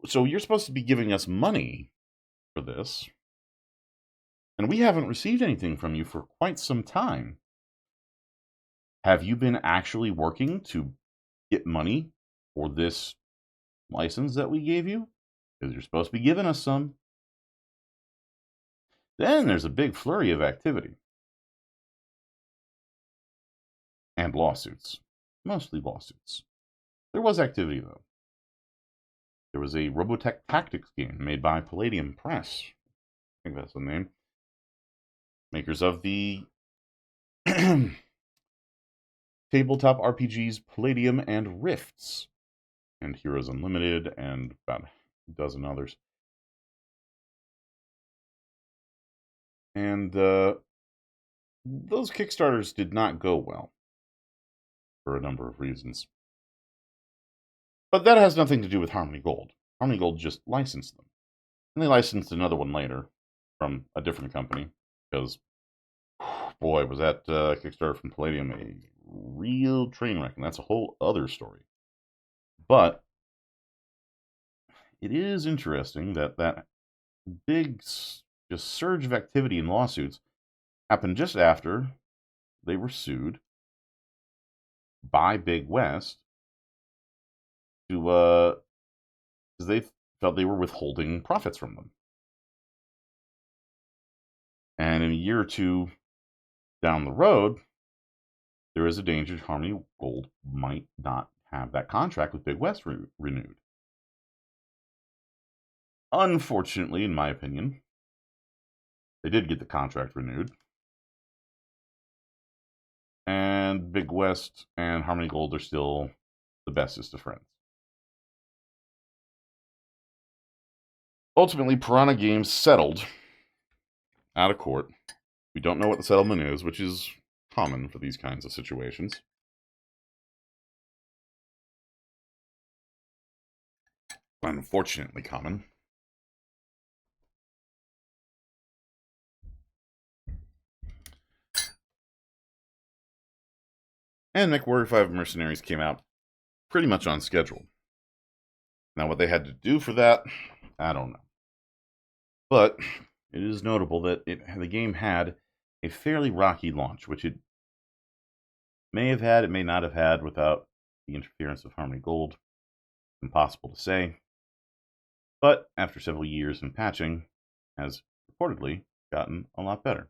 so you're supposed to be giving us money for this, and we haven't received anything from you for quite some time. Have you been actually working to get money for this license that we gave you? Because you're supposed to be giving us some. Then there's a big flurry of activity. And lawsuits. Mostly lawsuits. There was activity, though. There was a Robotech Tactics game made by Palladium Press. I think that's the name. Makers of the tabletop RPGs Palladium and Rifts, and Heroes Unlimited, and about a dozen others. And those Kickstarters did not go well for a number of reasons. But that has nothing to do with Harmony Gold. Harmony Gold just licensed them. And they licensed another one later from a different company because, boy, was that Kickstarter from Palladium a real train wreck. And that's a whole other story. But it is interesting that that big just surge of activity in lawsuits happened just after they were sued by Big West to because they felt they were withholding profits from them. And in a year or two down the road, there is a danger Harmony Gold might not have that contract with Big West renewed. Unfortunately, in my opinion, they did get the contract renewed. And Big West and Harmony Gold are still the bestest of friends. Ultimately, Piranha Games settled out of court. We don't know what the settlement is, which is common for these kinds of situations. Unfortunately common. And MechWarrior 5 Mercenaries came out pretty much on schedule. Now, what they had to do for that, I don't know. But it is notable that the game had a fairly rocky launch, which it may have had, it may not have had without the interference of Harmony Gold. Impossible to say. But after several years in patching, has reportedly gotten a lot better.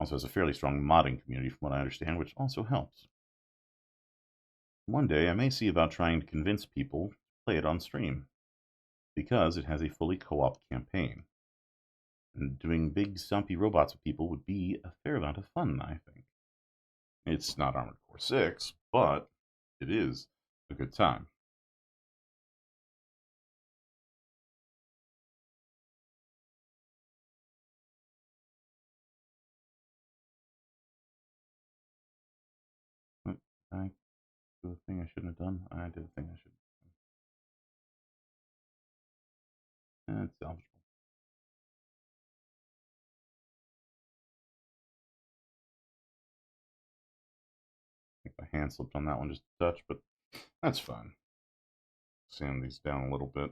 Also has a fairly strong modding community, from what I understand, which also helps. One day, I may see about trying to convince people to play it on stream, because it has a fully co-op campaign. And doing big, stumpy robots with people would be a fair amount of fun, I think. It's not Armored Core 6, but it is a good time. I do a thing I shouldn't have done. I did a thing I shouldn't have done. It's salvageable. I think my hand slipped on that one just a touch, but that's fine. Sand these down a little bit.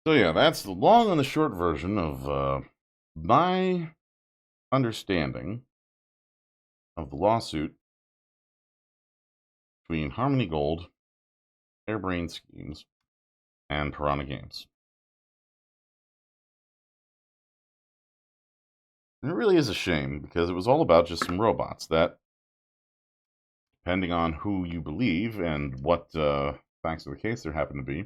So yeah, that's the long and the short version of my understanding of the lawsuit between Harmony Gold, Airbrain Schemes, and Piranha Games. And it really is a shame, because it was all about just some robots that, depending on who you believe and what facts of the case there happen to be,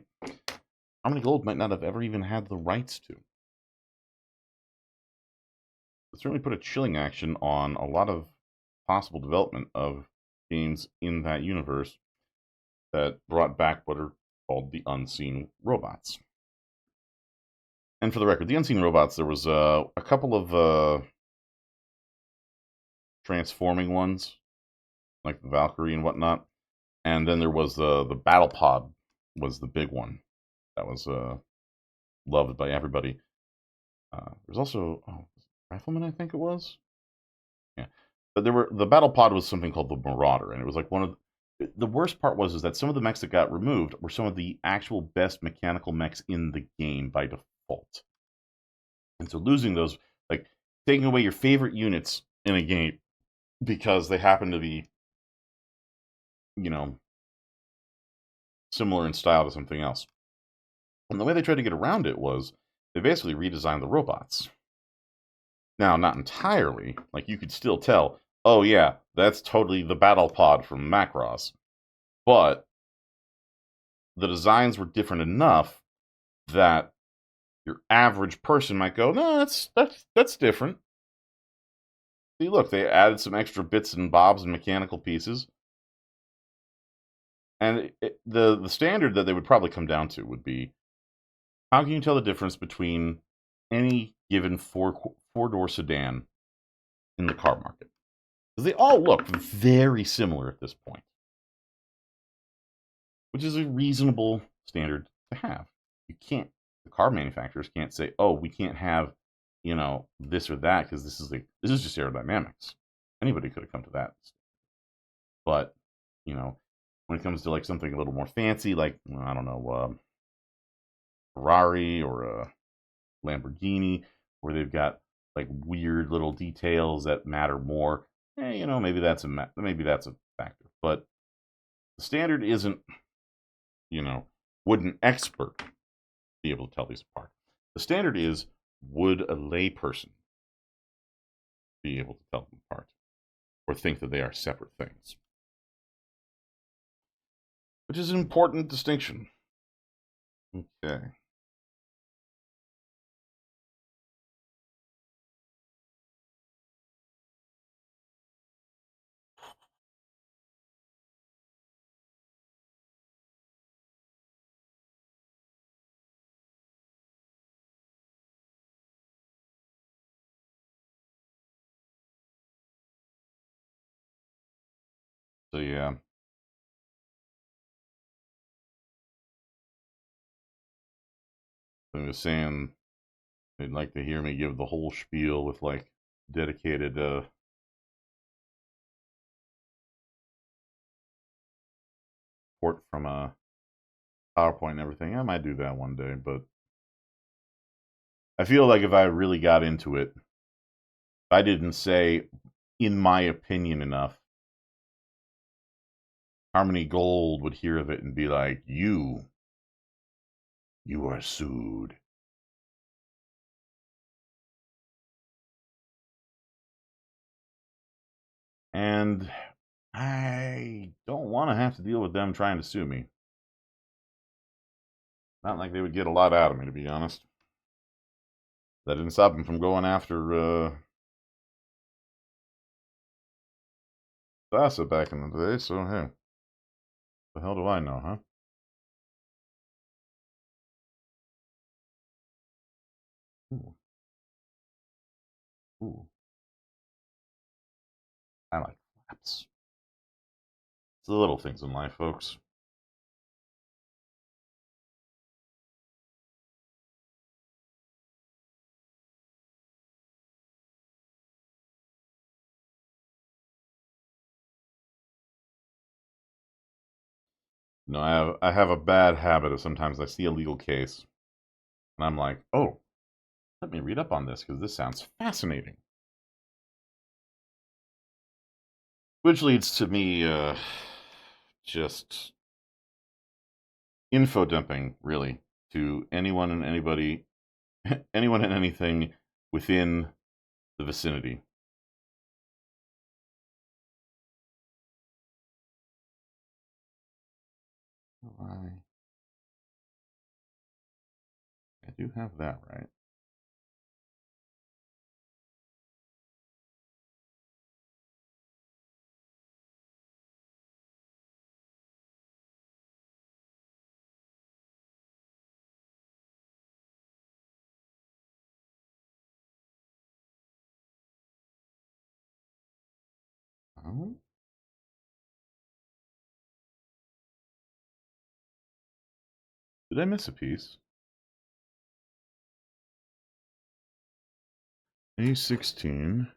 Harmony Gold might not have ever even had the rights to. It certainly put a chilling action on a lot of possible development of games in that universe that brought back what are called the unseen robots. And for the record, the unseen robots, there was a couple of transforming ones, like the Valkyrie and whatnot. And then there was the Battle Pod was the big one that was loved by everybody. There's also Rifleman, I think it was. Yeah, but the Battle Pod was something called the Marauder, and it was like one of the worst part was that some of the mechs that got removed were some of the actual best mechanical mechs in the game by default. And so losing those, like taking away your favorite units in a game because they happen to be, similar in style to something else. And the way they tried to get around it was they basically redesigned the robots. Now, not entirely. Like, you could still tell, oh yeah, that's totally the Battle Pod from Macross. But the designs were different enough that your average person might go, no, that's different. See, look, they added some extra bits and bobs and mechanical pieces. And the standard that they would probably come down to would be, how can you tell the difference between any given four-door sedan in the car market. Because they all look very similar at this point, which is a reasonable standard to have. You can't, the car manufacturers can't say, oh, we can't have, this or that because this is just aerodynamics. Anybody could have come to that. But, when it comes to like something a little more fancy, like, I don't know, Ferrari or a Lamborghini, where they've got like weird little details that matter more, maybe that's a factor. But the standard isn't, would an expert be able to tell these apart? The standard is, would a layperson be able to tell them apart or think that they are separate things? Which is an important distinction. Okay. So yeah, I was saying they'd like to hear me give the whole spiel with like dedicated port from a PowerPoint and everything. I might do that one day, but I feel like if I really got into it, if I didn't say, in my opinion, enough, Harmony Gold would hear of it and be like, you are sued. And I don't want to have to deal with them trying to sue me. Not like they would get a lot out of me, to be honest. That didn't stop them from going after Thassa back in the day, so hey. The hell do I know, huh? Ooh. Ooh. I like flaps. It's the little things in life, folks. No, I have a bad habit of sometimes I see a legal case and I'm like, oh, let me read up on this because this sounds fascinating. Which leads to me just info dumping, really, to anyone and anybody, anyone and anything within the vicinity. I do have that right. Oh, did I miss a piece? A16.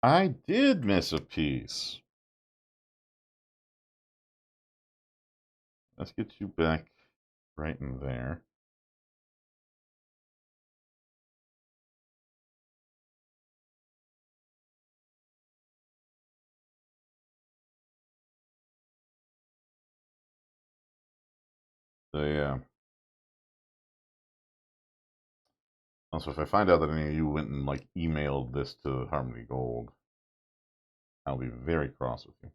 I did miss a piece. Let's get you back right in there. So yeah. Also, if I find out that any of you went and like emailed this to Harmony Gold, I'll be very cross with you.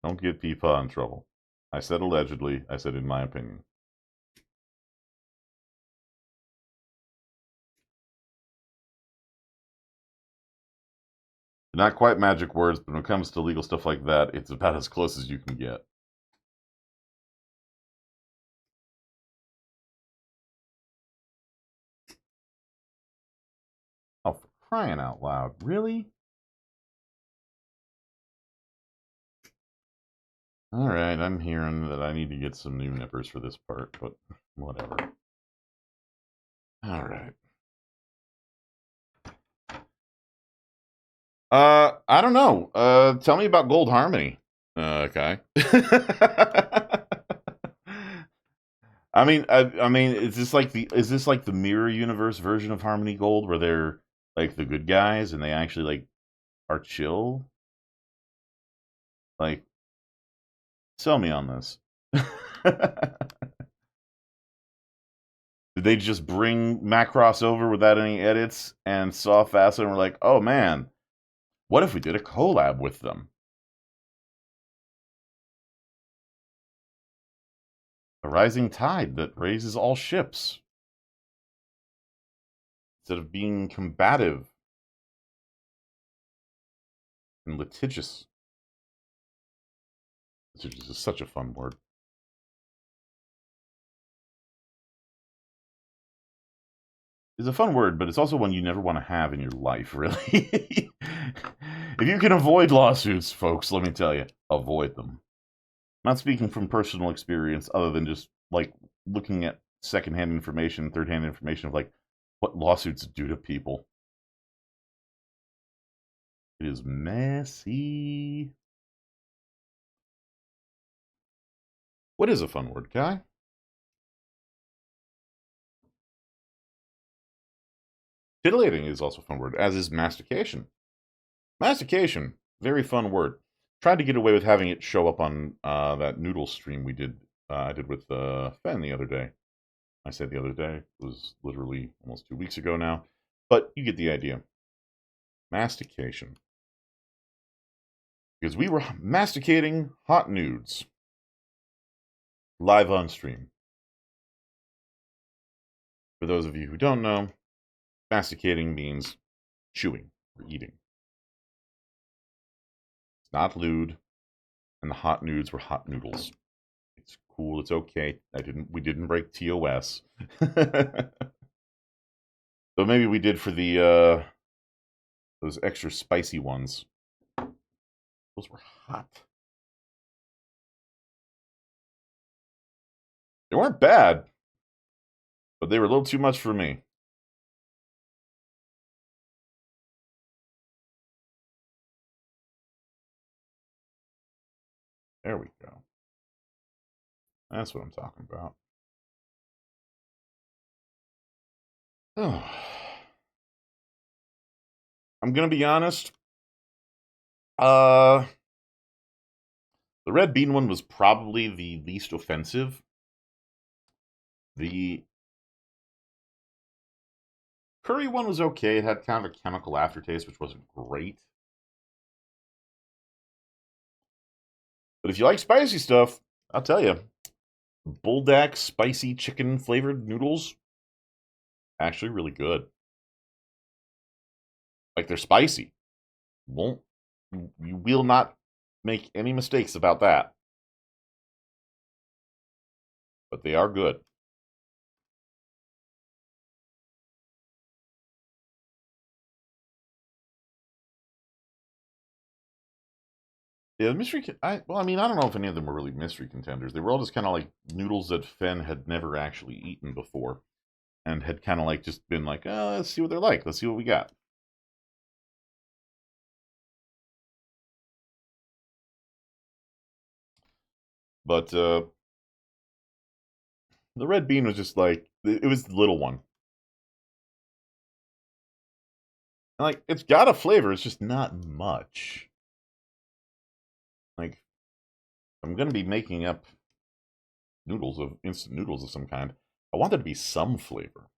Don't get Peepaw in trouble. I said allegedly. I said in my opinion. Not quite magic words, but when it comes to legal stuff like that, it's about as close as you can get. crying out loud. Really? Alright, I'm hearing that I need to get some new nippers for this part, but whatever. Alright. I don't know. Tell me about Gold Harmony. Okay. I mean, is this like the mirror universe version of Harmony Gold, where they're like the good guys and they actually like are chill? Like, sell me on this. Did they just bring Macross over without any edits and saw Facet and were like, oh man, what if we did a collab with them? A rising tide that raises all ships. Instead of being combative and litigious. Litigious is such a fun word. It's a fun word, but it's also one you never want to have in your life, really. If you can avoid lawsuits, folks, let me tell you, avoid them. I'm not speaking from personal experience, other than just like looking at secondhand information, third-hand information of like what lawsuits do to people. It is messy. What is a fun word, Kai? Titillating is also a fun word, as is mastication. Mastication, very fun word. Tried to get away with having it show up on that noodle stream we did. I did with Fen the other day. I said the other day. It was literally almost 2 weeks ago now. But you get the idea. Mastication. Because we were masticating hot nudes. Live on stream. For those of you who don't know, masticating means chewing or eating. It's not lewd, and the hot nudes were hot noodles. It's cool, it's okay. We didn't break TOS. So maybe we did for the those extra spicy ones. Those were hot. They weren't bad, but they were a little too much for me. There we go. That's what I'm talking about. Oh. I'm gonna be honest. The red bean one was probably the least offensive. The curry one was okay. It had kind of a chemical aftertaste, which wasn't great. But if you like spicy stuff, I'll tell you, Buldak spicy chicken flavored noodles, actually really good. Like, they're spicy. You will not make any mistakes about that. But they are good. Yeah, I don't know if any of them were really mystery contenders. They were all just kind of like noodles that Fen had never actually eaten before, and had kind of like just been like, let's see what they're like. Let's see what we got. But the red bean was just like, it was the little one. And like, it's got a flavor. It's just not much. Like, I'm gonna be making up instant noodles of some kind. I want there to be some flavor.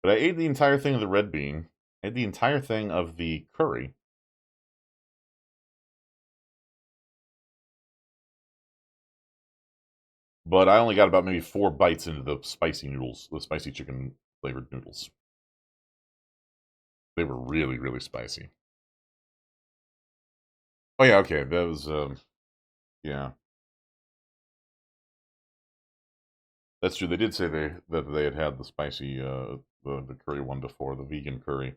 But I ate the entire thing of the red bean. I ate the entire thing of the curry. But I only got about maybe 4 bites into the spicy noodles, the spicy chicken flavored noodles. They were really, really spicy. Oh yeah, okay. That was yeah. That's true. They did say that they had the spicy the curry one before, the vegan curry.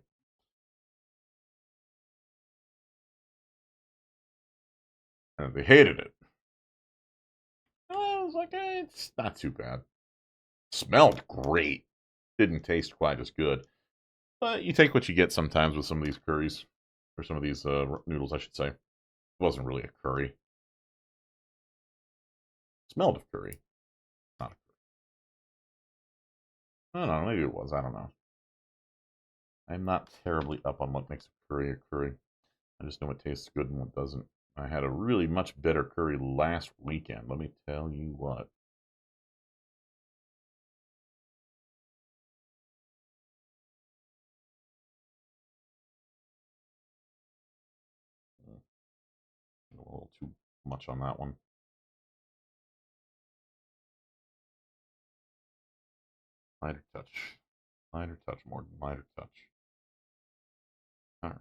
And they hated it. I was like, it's not too bad. Smelled great. Didn't taste quite as good. But you take what you get sometimes with some of these curries. Or some of these noodles, I should say. It wasn't really a curry. Smelled of curry. Not a curry. I don't know, maybe it was. I don't know. I'm not terribly up on what makes a curry a curry. I just know what tastes good and what doesn't. I had a really much better curry last weekend. Let me tell you what. A little too much on that one. Lighter touch. Lighter touch, more lighter touch. All right.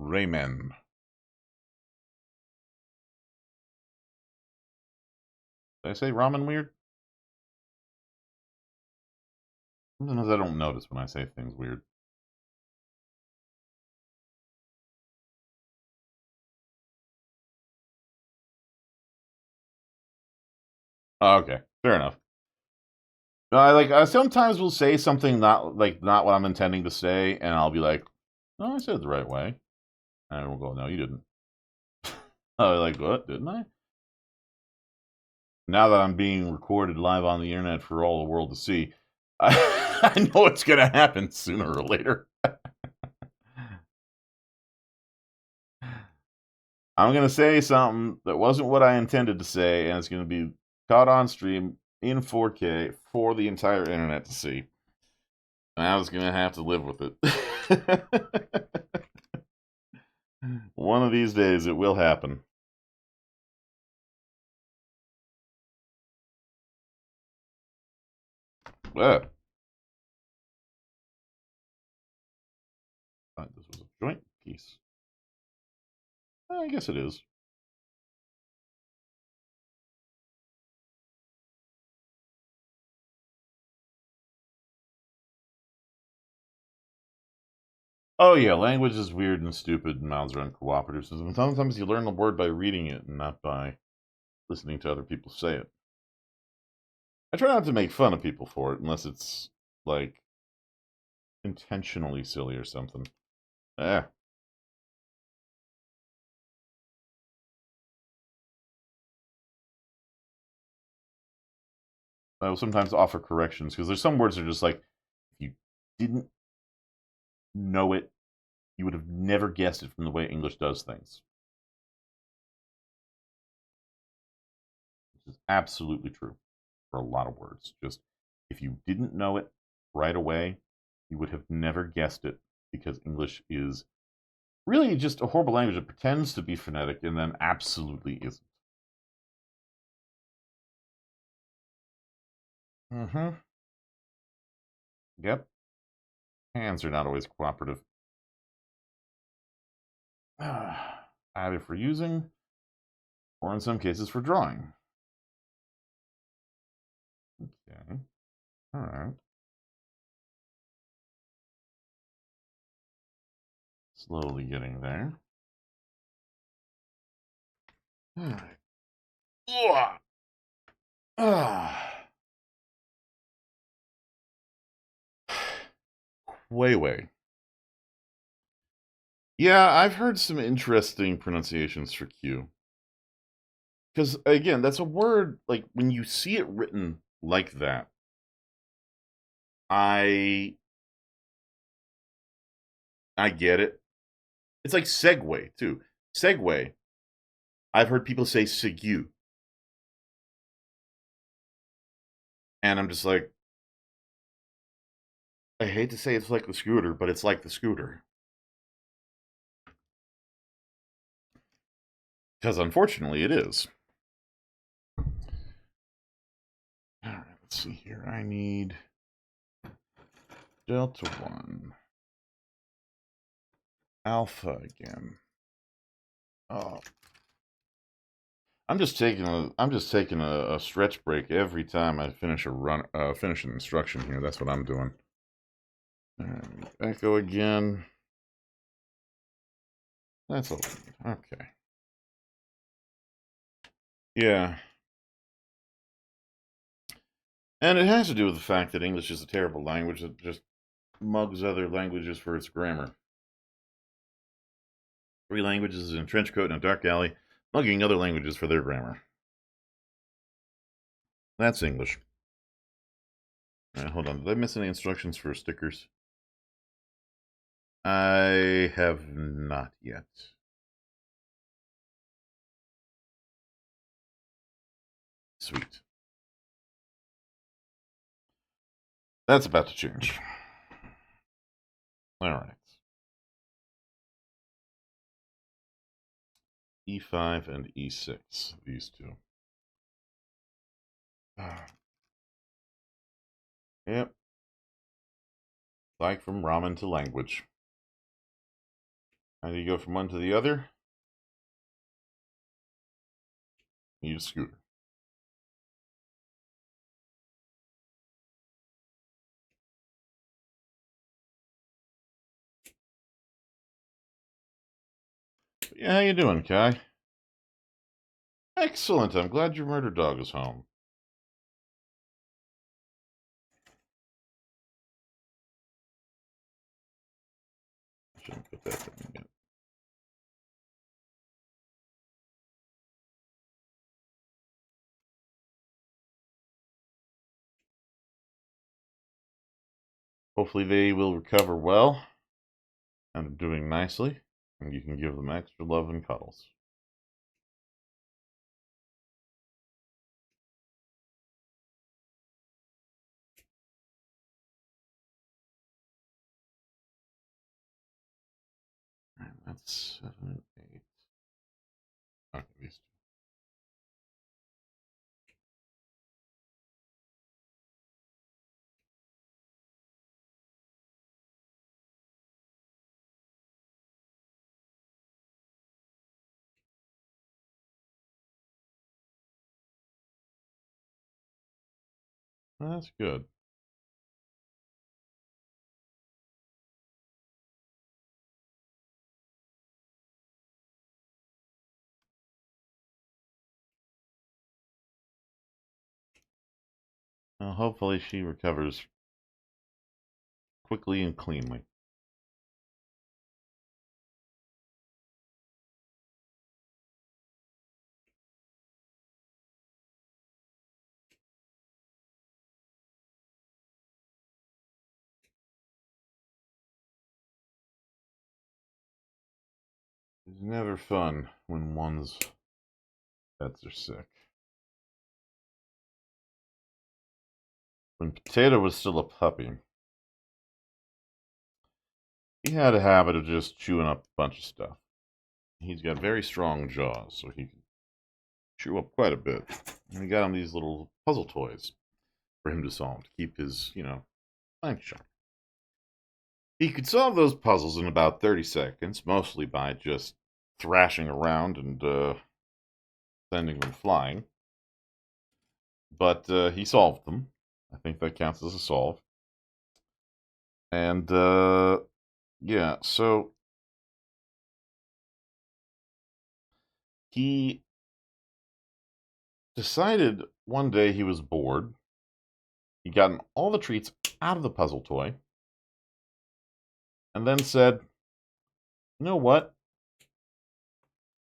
Ramen. Did I say ramen weird? Sometimes I don't notice when I say things weird. Oh, okay, fair enough. I sometimes will say something not what I'm intending to say, and I'll be like, "No, I said it the right way," and we'll go, "No, you didn't." Like, what? Didn't I? Now that I'm being recorded live on the internet for all the world to see, I know it's gonna happen sooner or later. I'm gonna say something that wasn't what I intended to say, and it's gonna be caught on stream in 4K for the entire internet to see. And I was gonna have to live with it. One of these days, it will happen. Ah. Thought this was a joint piece. I guess it is. Oh yeah, language is weird and stupid, and mouths are uncooperative. And sometimes you learn the word by reading it and not by listening to other people say it. I try not to make fun of people for it, unless it's like intentionally silly or something. Eh. I will sometimes offer corrections because there's some words that are just like, if you didn't know it, you would have never guessed it from the way English does things. Which is absolutely true for a lot of words. Just if you didn't know it right away, you would have never guessed it because English is really just a horrible language that pretends to be phonetic and then absolutely isn't. Mm-hmm. Yep. Hands are not always cooperative. Either for using or in some cases for drawing. Okay. All right. Slowly getting there. All right. Ah. Way. Yeah, I've heard some interesting pronunciations for Q. Because again, that's a word like when you see it written like that, I I get it. It's like segue too. Segue. I've heard people say segue, and I'm just like, I hate to say it's like the scooter, but it's like the scooter. Because unfortunately, it is. All right, let's see here. I need Delta 1. Alpha again. Oh. I'm just taking a stretch break every time I finish a run, finish an instruction here. That's what I'm doing. Echo again. That's all. Okay. Yeah. And it has to do with the fact that English is a terrible language that just mugs other languages for its grammar. Three languages in a trench coat in a dark alley, mugging other languages for their grammar. That's English. All right, hold on. Did I miss any instructions for stickers? I have not yet. Sweet. That's about to change. All right. E5 and E6, these two. Yep. Like from ramen to language. How do you go from one to the other? Need a scooter. Yeah, how you doing, Kai? Excellent. I'm glad your murder dog is home. I shouldn't put that thing in. Hopefully they will recover well and are doing nicely, and you can give them extra love and cuddles. Right, that's 7, 8. Okay, these two. That's good. Well, hopefully she recovers quickly and cleanly. It's never fun when one's pets are sick. When Potato was still a puppy, he had a habit of just chewing up a bunch of stuff. He's got very strong jaws, so he can chew up quite a bit. And we got him these little puzzle toys for him to solve to keep his, mind sharp. He could solve those puzzles in about 30 seconds, mostly by just thrashing around and sending them flying. But he solved them. I think that counts as a solve. And yeah, so he decided one day he was bored. He'd gotten all the treats out of the puzzle toy, and then said, "You know what?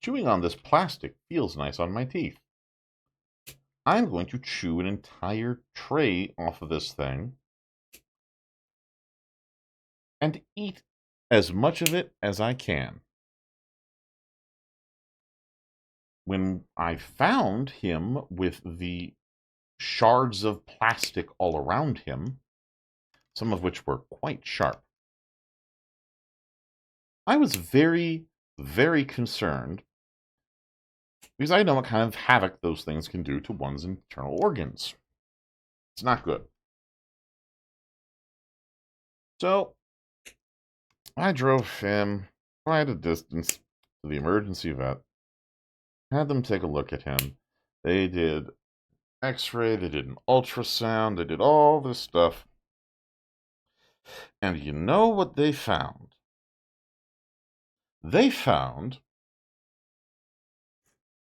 Chewing on this plastic feels nice on my teeth. I'm going to chew an entire tray off of this thing and eat as much of it as I can." When I found him with the shards of plastic all around him, some of which were quite sharp, I was very, very concerned because I know what kind of havoc those things can do to one's internal organs. It's not good. So I drove him quite a distance to the emergency vet had them take a look at him. They did X-ray, they did an ultrasound, they did all this stuff. And you know what they found? They found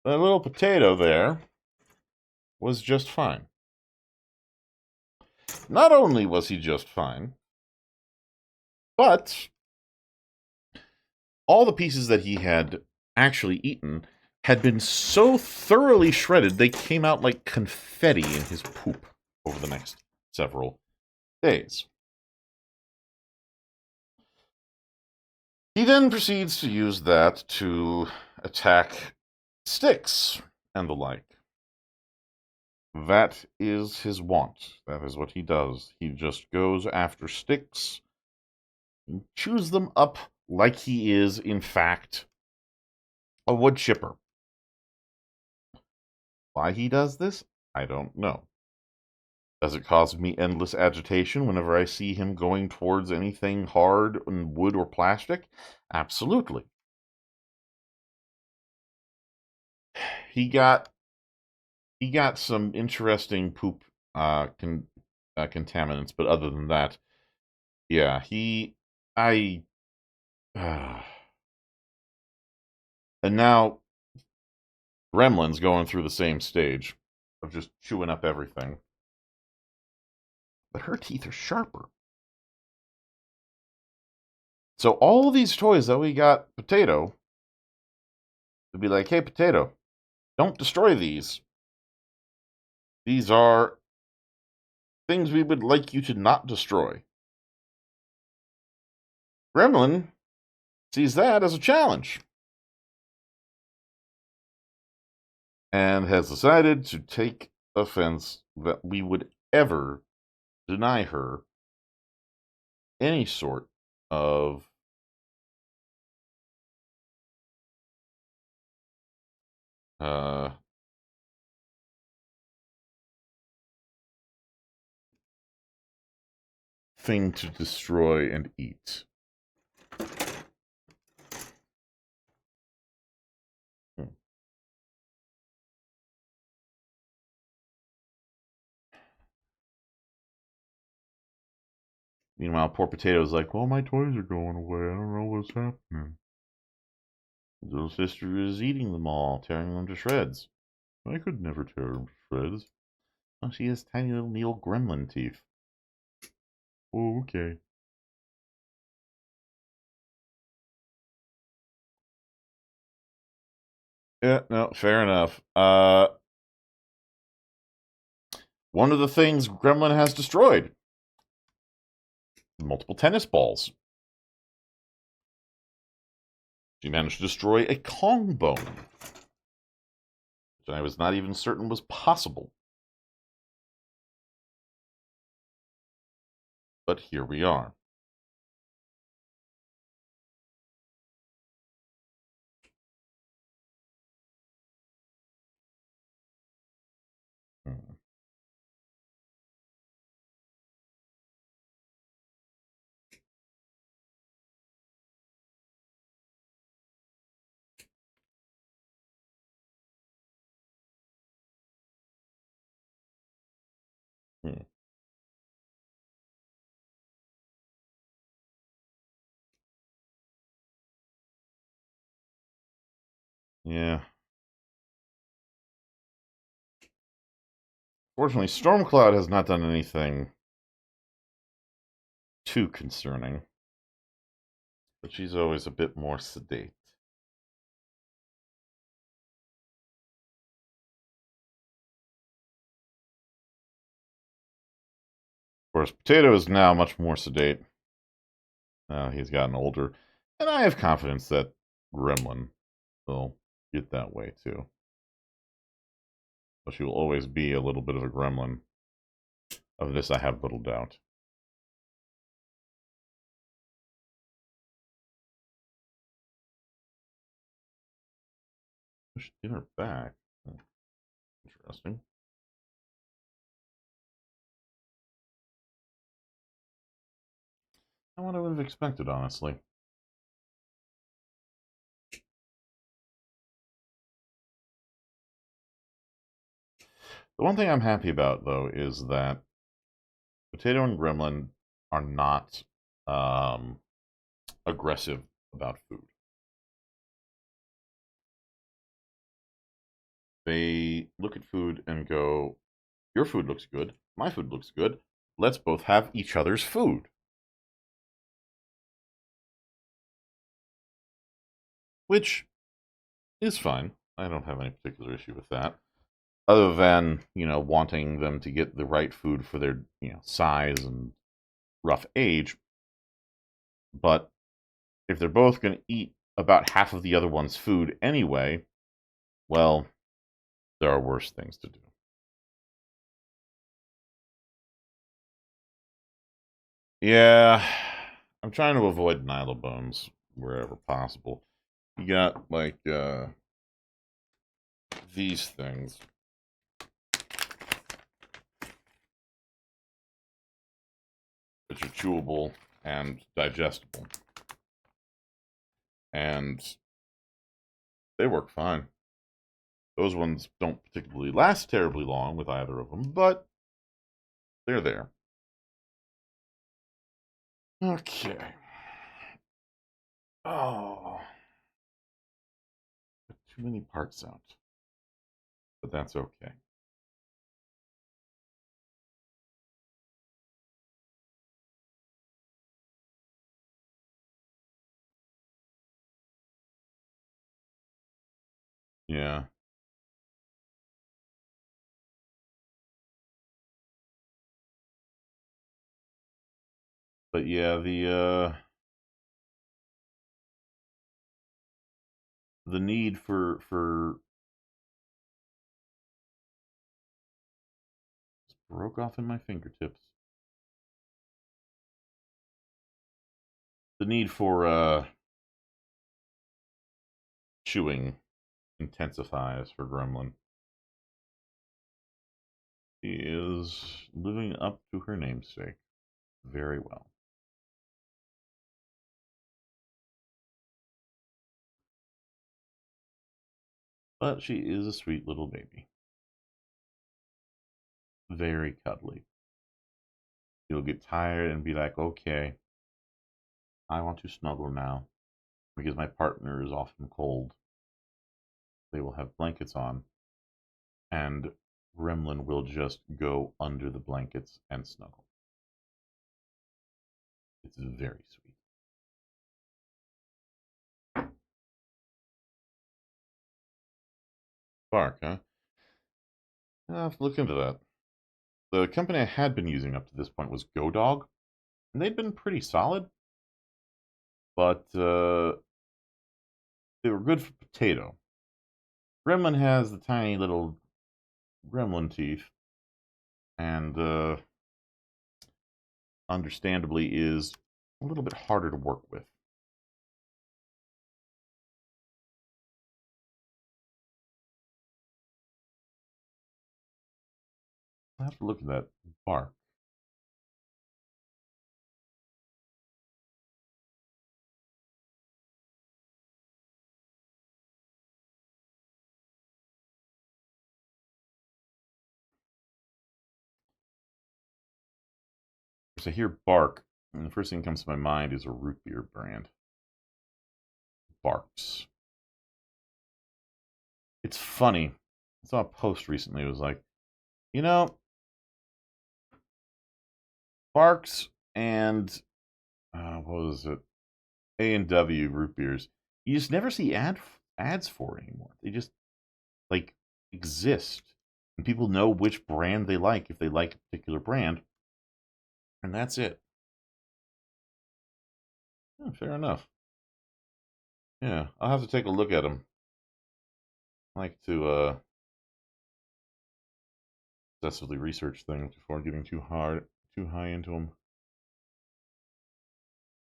that little potato there was just fine. Not only was he just fine, but all the pieces that he had actually eaten had been so thoroughly shredded they came out like confetti in his poop over the next several days. He then proceeds to use that to attack sticks and the like. That is his wont. That is what he does. He just goes after sticks and chews them up like he is, in fact, a wood chipper. Why he does this, I don't know. Does it cause me endless agitation whenever I see him going towards anything hard in wood or plastic? Absolutely. He got some interesting poop contaminants, but other than that, yeah, I, and now Gremlin's going through the same stage of just chewing up everything. But her teeth are sharper. So all of these toys that we got Potato would be like, hey, Potato, don't destroy these. These are things we would like you to not destroy. Gremlin sees that as a challenge and has decided to take offense that we would ever deny her any sort of thing to destroy and eat. Meanwhile, poor Potato's like, well, my toys are going away. I don't know what's happening. Little sister is eating them all, tearing them to shreds. I could never tear them to shreds. Oh, she has tiny little needle gremlin teeth. Oh, okay. Yeah, no, fair enough. One of the things Gremlin has destroyed: multiple tennis balls. She managed to destroy a Kong bone, which I was not even certain was possible. But here we are. Hmm. Hmm. Yeah. Fortunately, Stormcloud has not done anything too concerning, but she's always a bit more sedate. Of course, Potato is now much more sedate. He's gotten older, and I have confidence that Gremlin will get that way too. But she will always be a little bit of a gremlin. Of this, I have little doubt. Push dinner back. Interesting. Not what I would have expected, honestly. The one thing I'm happy about, though, is that Potato and Gremlin are not um, aggressive about food. They look at food and go, "Your food looks good. My food looks good. Let's both have each other's food." Which is fine. I don't have any particular issue with that. Other than, wanting them to get the right food for their, size and rough age. But if they're both going to eat about half of the other one's food anyway, well, there are worse things to do. Yeah, I'm trying to avoid Nilobones wherever possible. You got, like, these things. Which are chewable and digestible. And they work fine. Those ones don't particularly last terribly long with either of them, but they're there. Okay. Oh. Put too many parts out. But that's okay. Yeah. But yeah, the need for broke off in my fingertips. The need for chewing intensifies for Gremlin. She is living up to her namesake very well. But she is a sweet little baby. Very cuddly. You'll get tired and be like, okay, I want to snuggle now because my partner is often cold. They will have blankets on, and Gremlin will just go under the blankets and snuggle. It's very sweet. Bark, huh? I'll have to look into that. The company I had been using up to this point was GoDog, and they'd been pretty solid, but they were good for potato. Gremlin has the tiny little gremlin teeth, and understandably is a little bit harder to work with. I'll have to look at that bark. So I hear bark, and the first thing that comes to my mind is a root beer brand. Barks. It's funny. I saw a post recently. It was like, you know, Barks and what was it? A&W root beers. You just never see ads for it anymore. They just like exist, and people know which brand they like if they like a particular brand, and that's it. Yeah, fair enough. Yeah, I'll have to take a look at them. I like to obsessively research things before getting too high into them.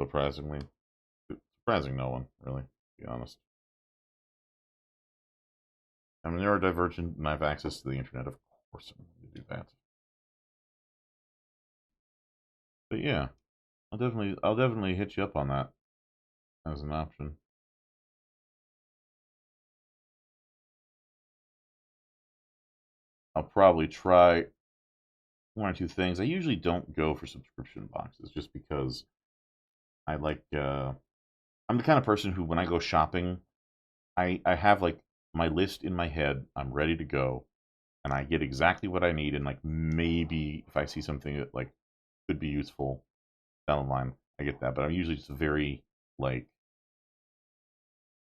Surprisingly, surprising no one really, to be honest. I'm neurodivergent and I have access to the internet, of course I'm going to do that. But yeah, I'll definitely hit you up on that as an option. I'll probably try one or two things. I usually don't go for subscription boxes just because I like. I'm the kind of person who, when I go shopping, I have like my list in my head. I'm ready to go, and I get exactly what I need. And like maybe if I see something that like could be useful down the line, I get that. But I'm usually just a very like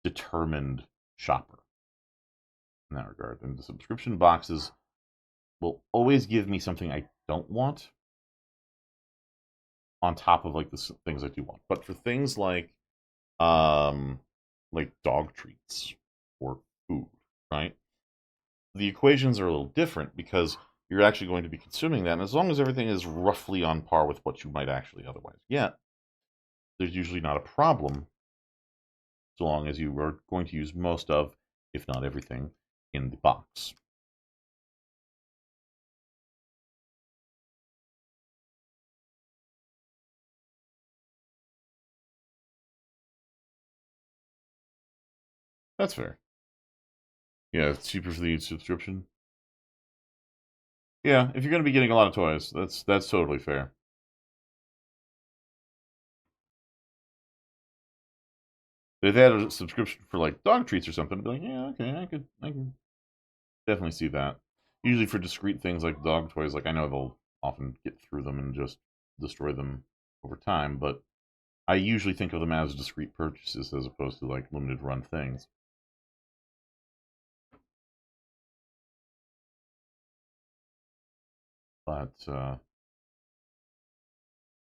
determined shopper in that regard. And the subscription boxes will always give me something I don't want on top of like the things I do want. But for things like dog treats or food, right? The equations are a little different because you're actually going to be consuming that, and as long as everything is roughly on par with what you might actually otherwise get, there's usually not a problem so long as you are going to use most of, if not everything, in the box. That's fair. Yeah, it's cheaper for the subscription. Yeah, if you're going to be getting a lot of toys, that's totally fair. If they had a subscription for like dog treats or something, I'd be like, yeah, okay, I can definitely see that. Usually for discrete things like dog toys, like I know they'll often get through them and just destroy them over time, but I usually think of them as discrete purchases as opposed to like limited run things. But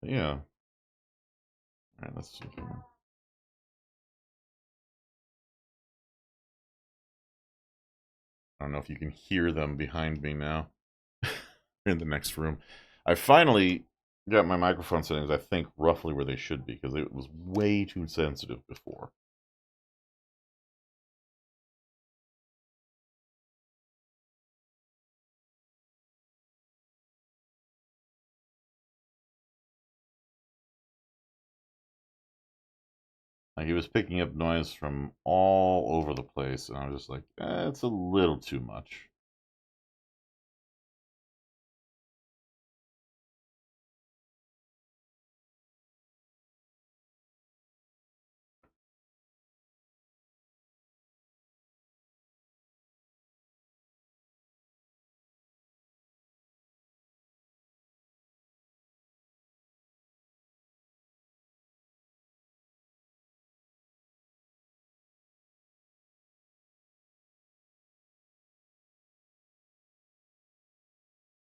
yeah. All right, let's see here. I don't know if you can hear them behind me now. In the next room. I finally got my microphone settings, I think, roughly where they should be, because it was way too sensitive before. Like, he was picking up noise from all over the place, and I was just like, it's a little too much.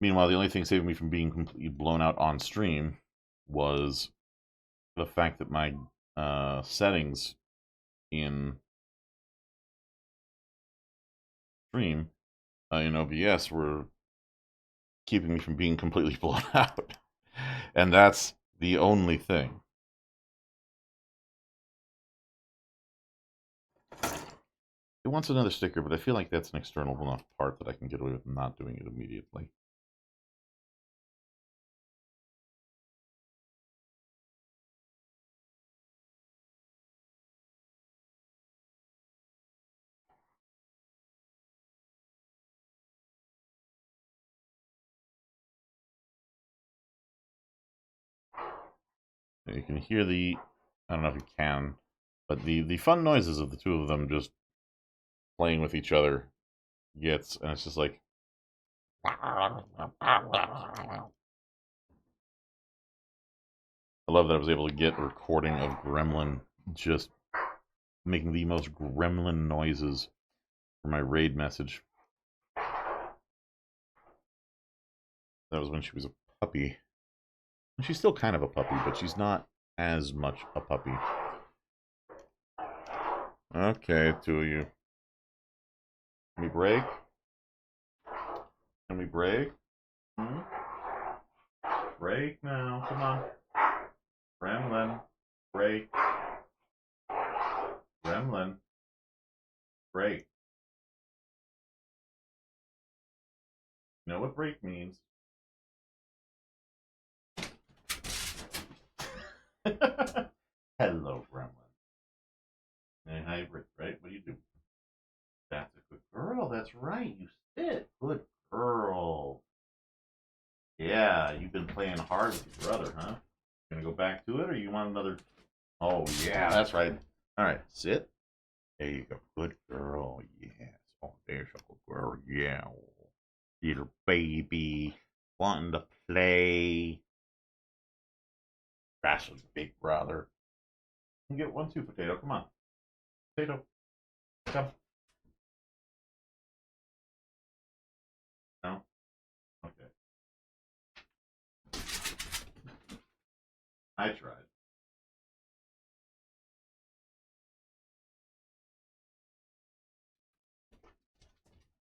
Meanwhile, the only thing saving me from being completely blown out on stream was the fact that my settings in stream in OBS were keeping me from being completely blown out. And that's the only thing. It wants another sticker, but I feel like that's an external enough part that I can get away with not doing it immediately. You can hear the, I don't know if you can, but the fun noises of the two of them just playing with each other gets, and it's just like, I love that I was able to get a recording of Gremlin just making the most gremlin noises for my raid message. That was when she was a puppy. She's still kind of a puppy, but she's not as much a puppy. Okay, two of you. Can we break? Can we break? Hmm? Break now. Come on. Gremlin. Break. Gremlin. Break. You know what break means? Hello, Gremlin. Hey, hybrid, right? What do you do? That's a good girl. That's right. You sit. Good girl. hard with your brother, huh? Gonna go back to it, or you want another? Oh yeah, that's right. All right, sit. There you go. Good girl. Yes. Oh, there's a good girl. Yeah. Little baby wanting to play. Wrestling, big brother. You get one too, potato. Come on, potato. Come. No. Okay. I tried.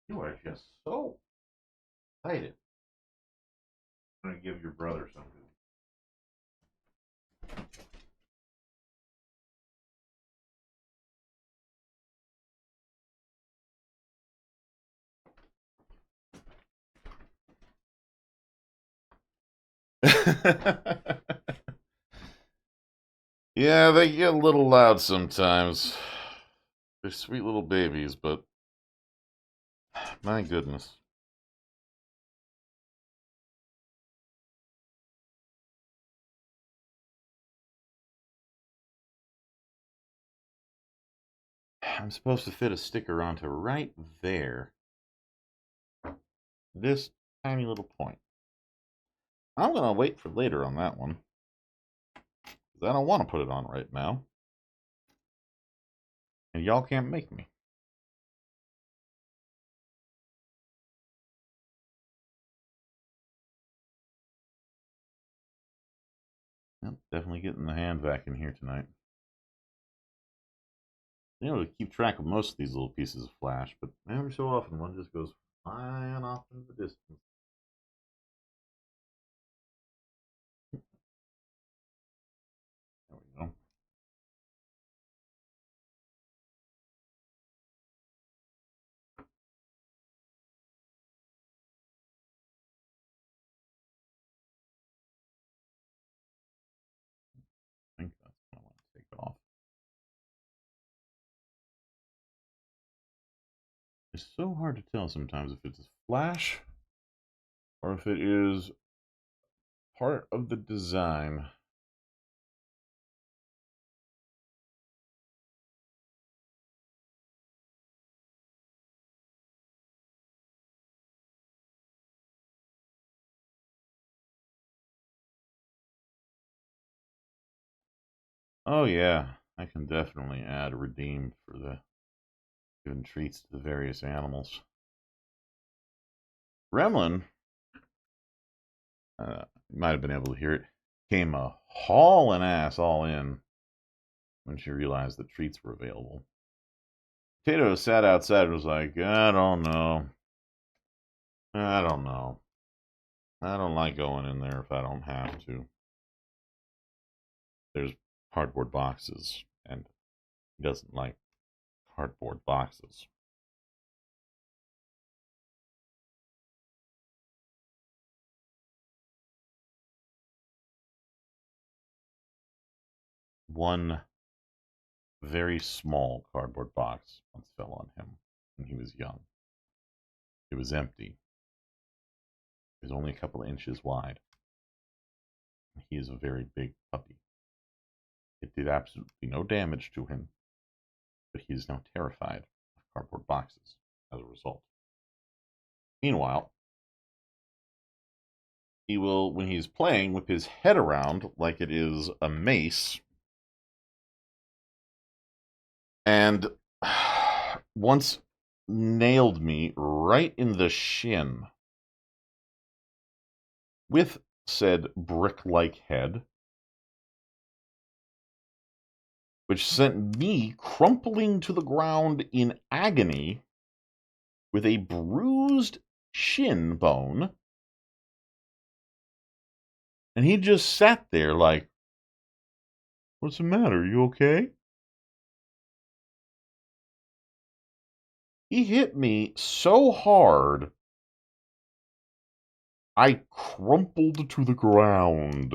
You are just so excited. I'm gonna give your brother something. Yeah, they get a little loud sometimes. They're sweet little babies, but my goodness. I'm supposed to fit a sticker onto right there. This tiny little point. I'm going to wait for later on that one. Because I don't want to put it on right now. And y'all can't make me. Yep, definitely getting the hand vac in here tonight. You know, to keep track of most of these little pieces of flash, but every so often one just goes flying off into the distance. There we go. I think that's what I want to take off. It's so hard to tell sometimes if it's a flash or if it is part of the design. Oh yeah, I can definitely add redeem for the giving treats to the various animals. Gremlin, you might have been able to hear it, came a hauling ass all in when she realized that treats were available. Potato sat outside and was like, I don't know. I don't know. I don't like going in there if I don't have to. There's cardboard boxes, and he doesn't like cardboard boxes. One very small cardboard box once fell on him when he was young. It was empty. It was only a couple of inches wide. He is a very big puppy. It did absolutely no damage to him, but he is now terrified of cardboard boxes as a result. Meanwhile, he will, when he's playing, whip his head around like it is a mace, and once nailed me right in the shin with said brick-like head, which sent me crumpling to the ground in agony with a bruised shin bone. And he just sat there like, what's the matter? You okay? He hit me so hard, I crumpled to the ground.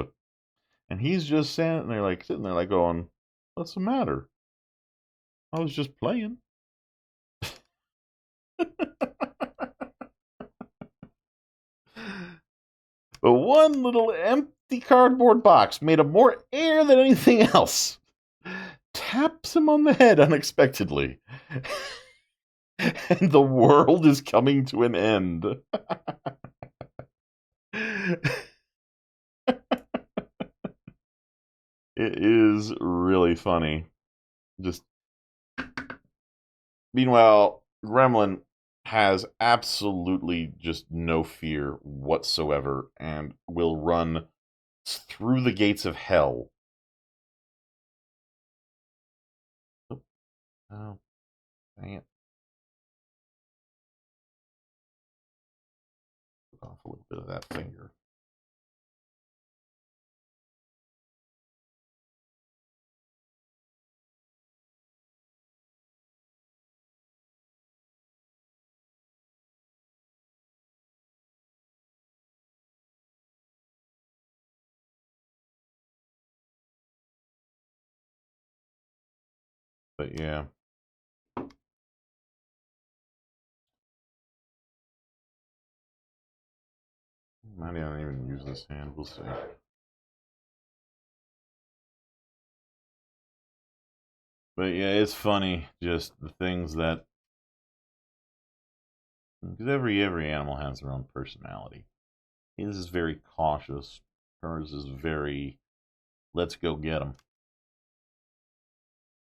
And he's just sitting there like going, what's the matter? I was just playing. But one little empty empty cardboard box made of more air than anything else, taps him on the head unexpectedly. And the world is coming to an end. It is really funny. Just meanwhile, Gremlin has absolutely just no fear whatsoever and will run through the gates of hell. Oh, dang it. Put off a little bit of that finger. But yeah. Might not even use this hand. We'll see. But yeah, it's funny, just the things that, because every animal has their own personality. His is very cautious. Hers is very, let's go get them.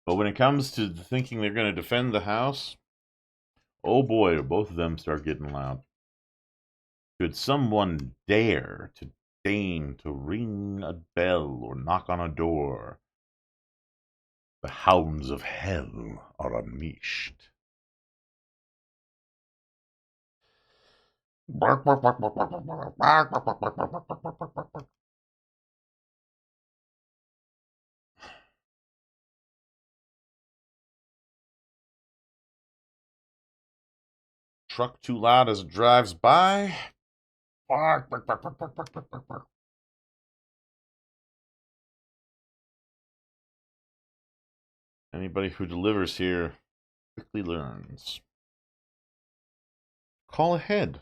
But when it comes to thinking they're going to defend the house, oh boy, both of them start getting loud. Should someone dare to deign to ring a bell or knock on a door, the hounds of hell are unleashed. Truck too loud as it drives by. Anybody who delivers here quickly learns. Call ahead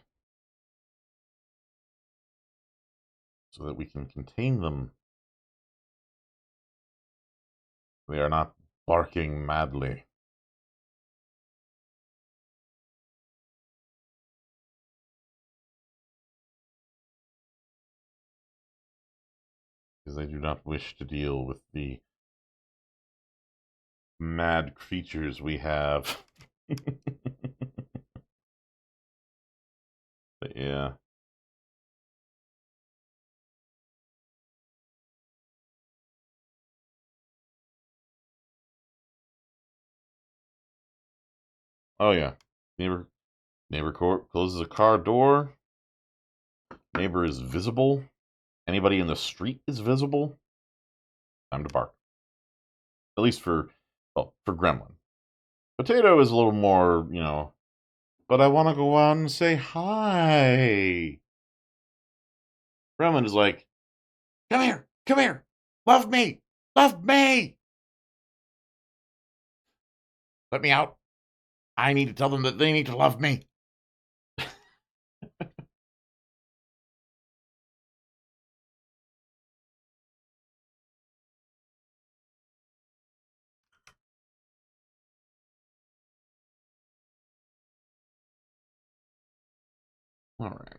so that we can contain them. They are not barking madly. Because they do not wish to deal with the mad creatures we have. But yeah. Oh yeah. Neighbor closes a car door. Neighbor is visible. Anybody in the street is visible. Time to bark. At least for Gremlin. Potato is a little more, but I want to go out and say hi. Gremlin is like, come here, love me. Let me out. I need to tell them that they need to love me. All right.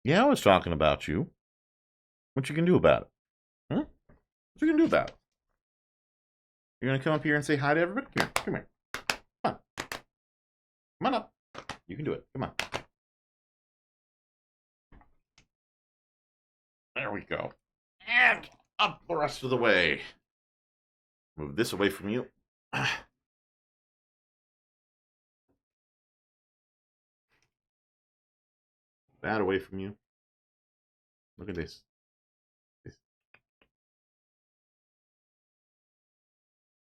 Yeah, I was talking about you. What you can do about it? Huh? What you can do about it? You're gonna come up here and say hi to everybody? Come here. Come on up. You can do it. Come on. There we go. And up the rest of the way. Move this away from you. That away from you. Look at this.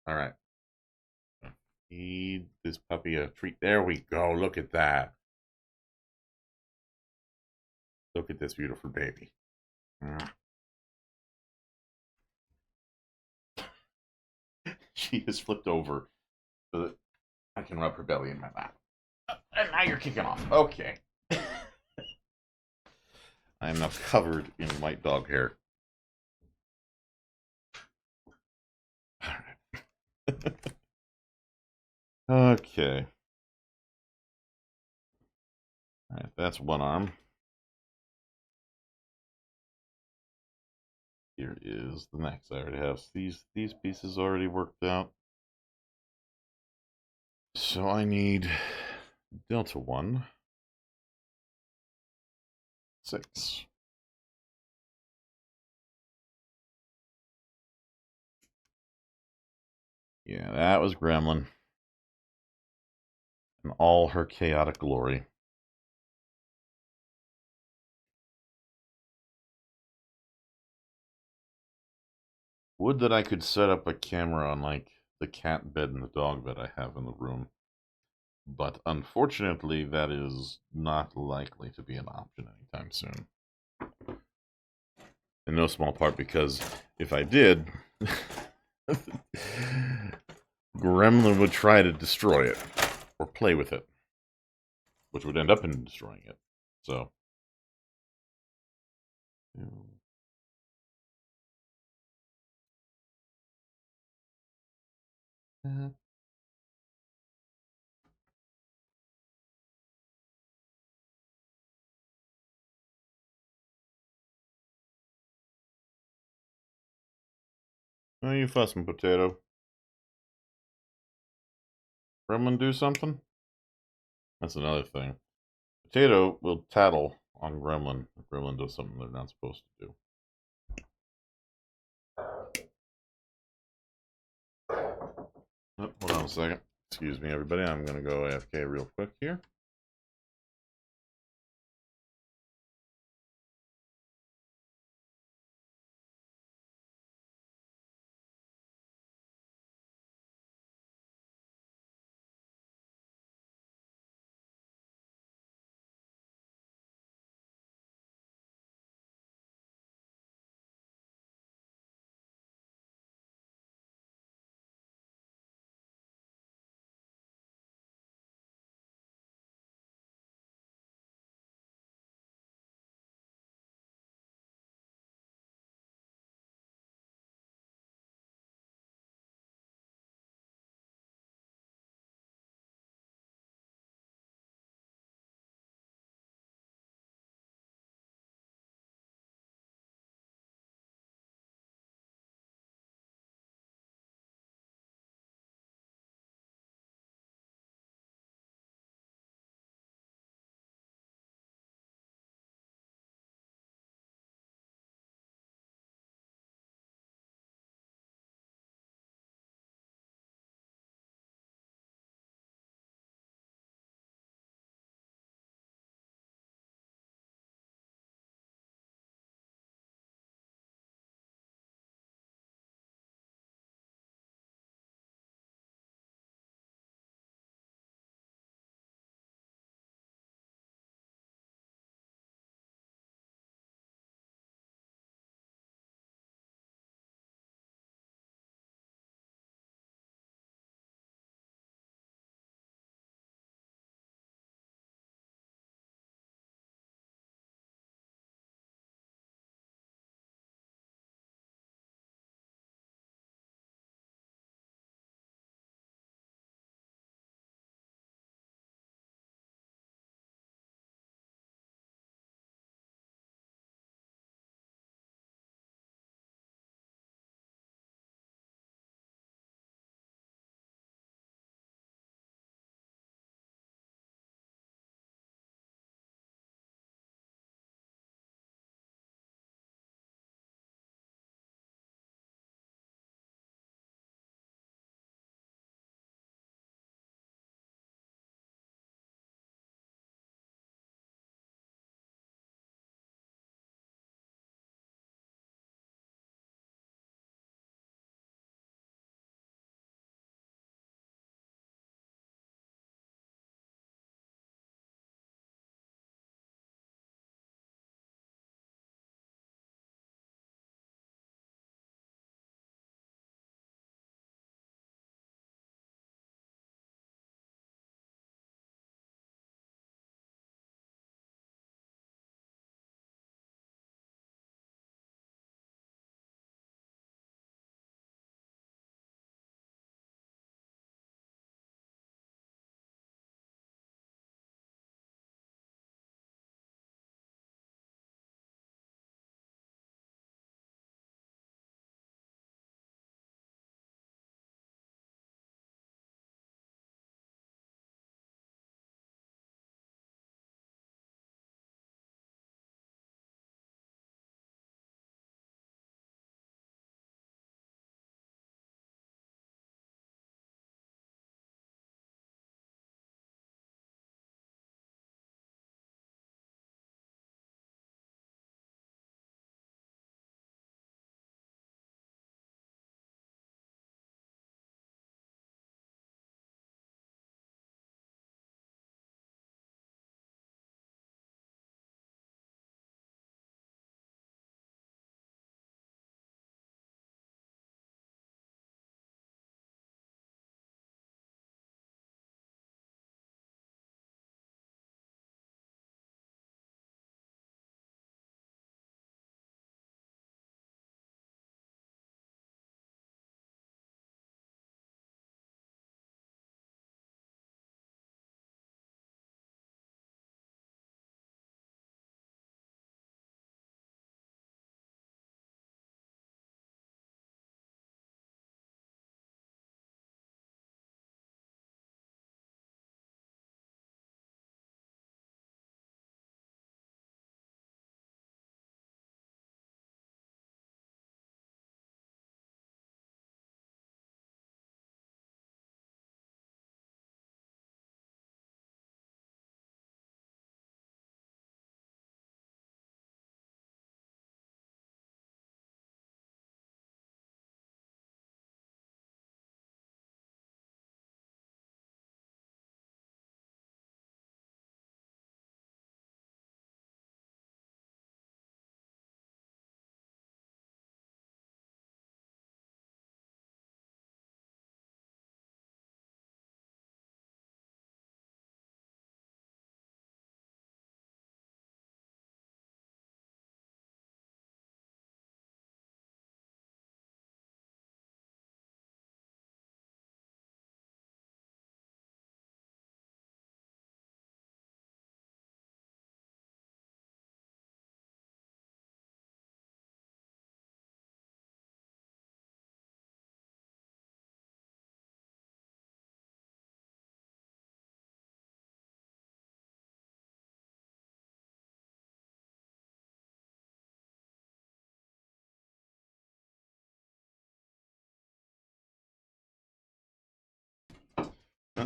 All right. Feed this puppy a treat. There we go. Look at that. Look at this beautiful baby. She is flipped over so that I can rub her belly in my lap. And now you're kicking off. Okay. I am now covered in white dog hair. Alright. Okay. Alright, that's one arm. Here is the next. I already have these pieces already worked out. So I need delta 1, 6. Yeah, that was Gremlin. In all her chaotic glory. Would that I could set up a camera on, like, the cat bed and the dog bed I have in the room. But unfortunately, that is not likely to be an option anytime soon. In no small part because if I did, Gremlin would try to destroy it or play with it, which would end up in destroying it. So, oh, you fussing, Potato. Gremlin do something? That's another thing. Potato will tattle on Gremlin if Gremlin does something they're not supposed to do. Oh, hold on a second. Excuse me, everybody. I'm going to go AFK real quick here.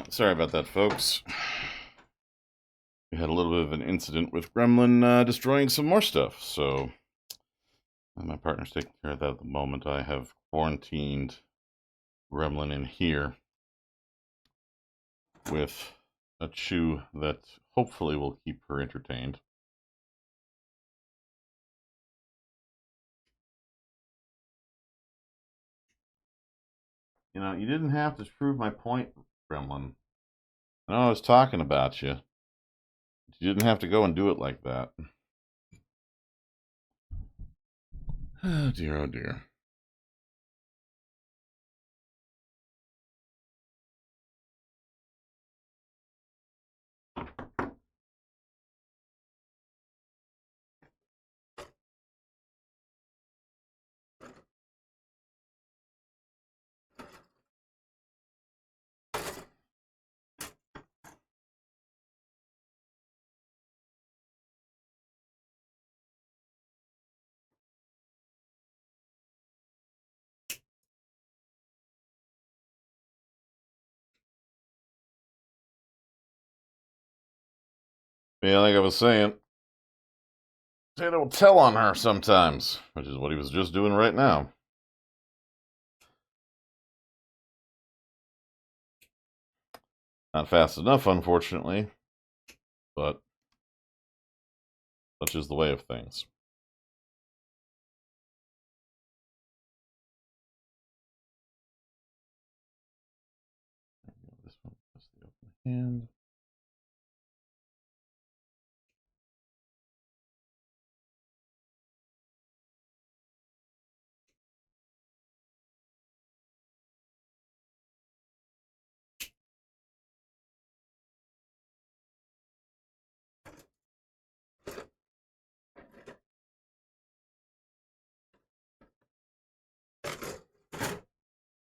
Sorry about that, folks. We had a little bit of an incident with Gremlin destroying some more stuff, so my partner's taking care of that at the moment. I have quarantined Gremlin in here with a chew that hopefully will keep her entertained. You know, you didn't have to prove my point, Gremlin. I know I was talking about you. But you didn't have to go and do it like that. Oh dear, oh dear. Yeah, like I was saying, Tato will tell on her sometimes, which is what he was just doing right now. Not fast enough, unfortunately, but such is the way of things. This one is the open hand.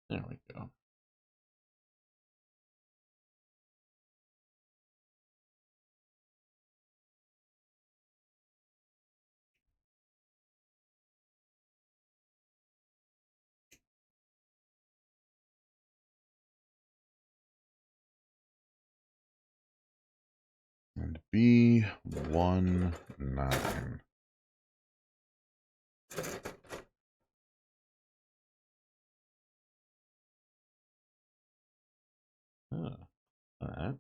There we go. And B19. All right.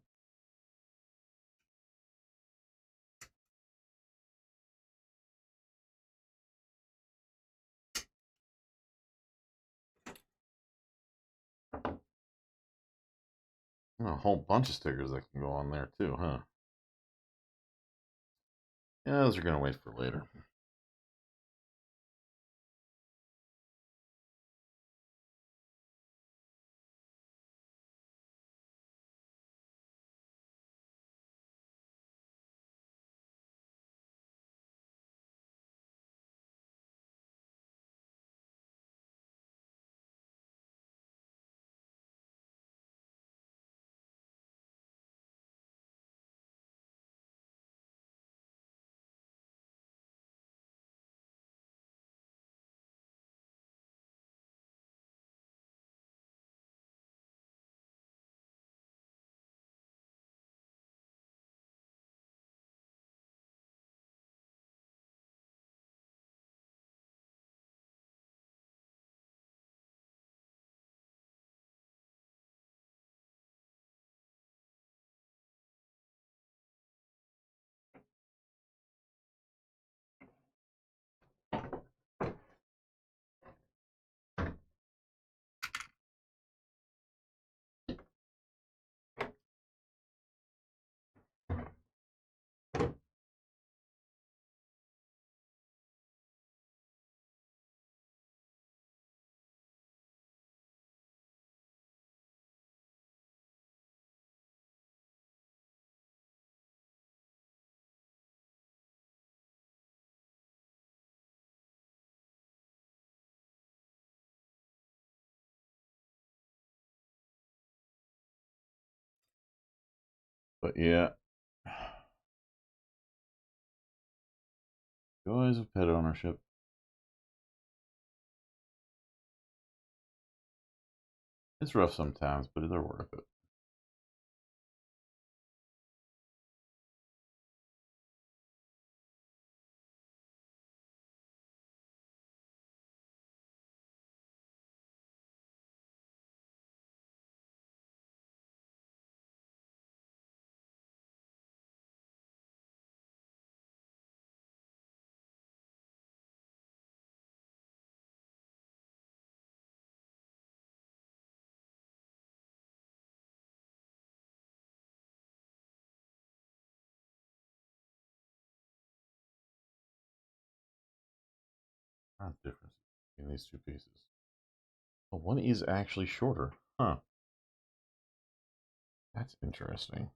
A whole bunch of stickers that can go on there too, huh? Yeah, those are going to wait for later. But yeah, joys of pet ownership. It's rough sometimes, but they're worth it. Not difference between these two pieces. Well, one is actually shorter. Huh. That's interesting.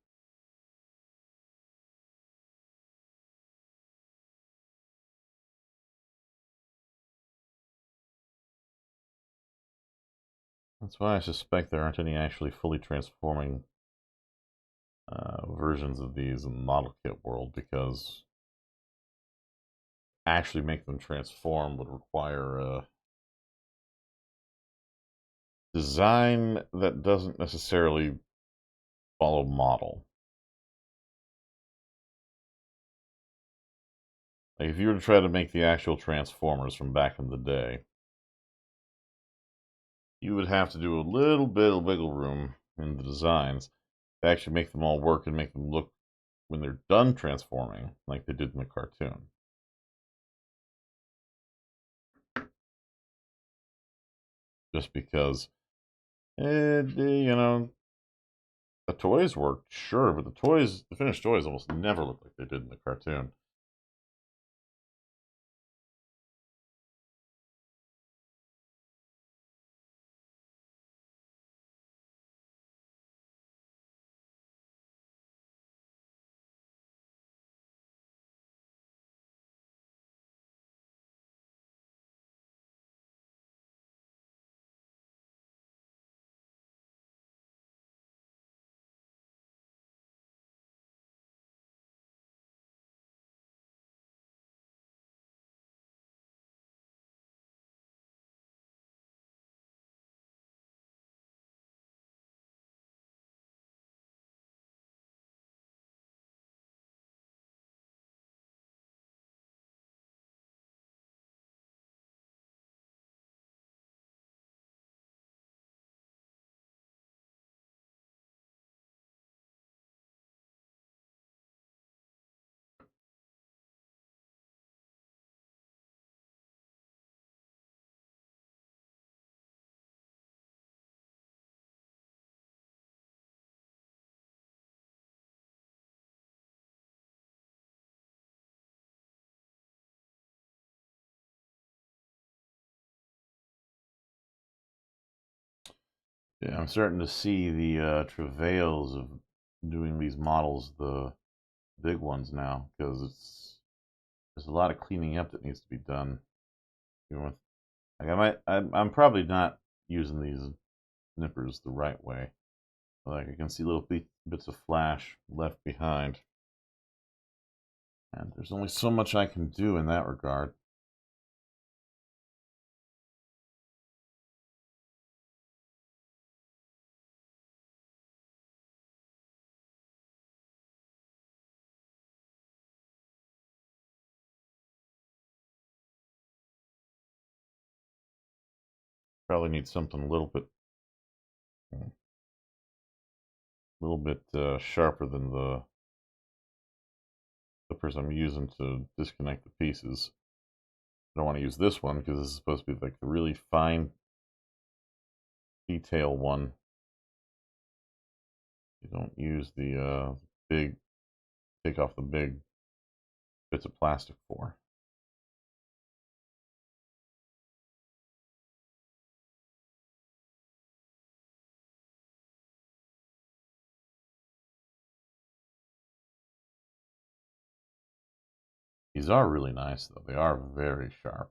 That's why I suspect there aren't any actually fully transforming versions of these in the model kit world, because actually make them transform would require a design that doesn't necessarily follow model. Like if you were to try to make the actual Transformers from back in the day, you would have to do a little bit of wiggle room in the designs to actually make them all work and make them look, when they're done transforming, like they did in the cartoon. Just because, the toys worked, sure, but the finished toys almost never look like they did in the cartoon. Yeah, I'm starting to see the travails of doing these models, the big ones now, because there's a lot of cleaning up that needs to be done. You know, I'm probably not using these nippers the right way. Like I can see little bits of flash left behind, and there's only so much I can do in that regard. Probably need something a little bit sharper than the clippers I'm using to disconnect the pieces. I don't want to use this one because this is supposed to be like the really fine detail one. You don't use the big, take off the big bits of plastic for. These are really nice though. They are very sharp.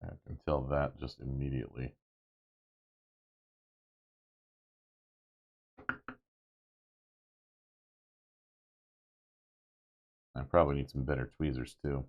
I can tell that just immediately. I probably need some better tweezers too.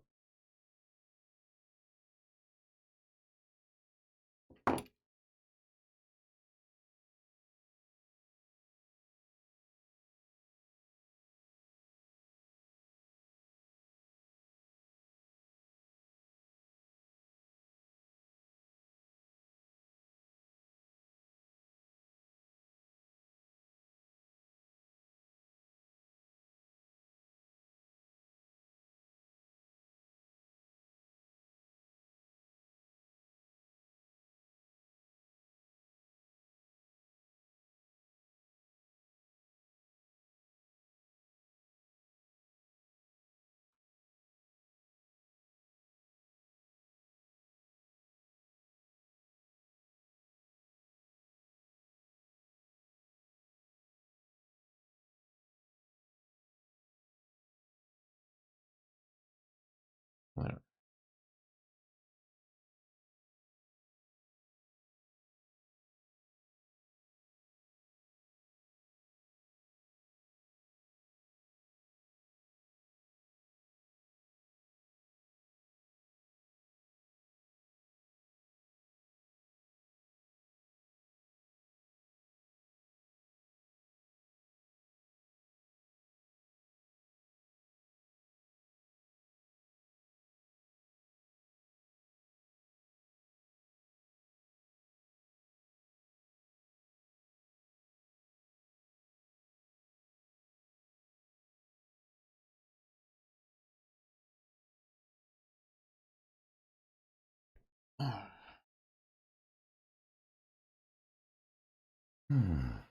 Hmm.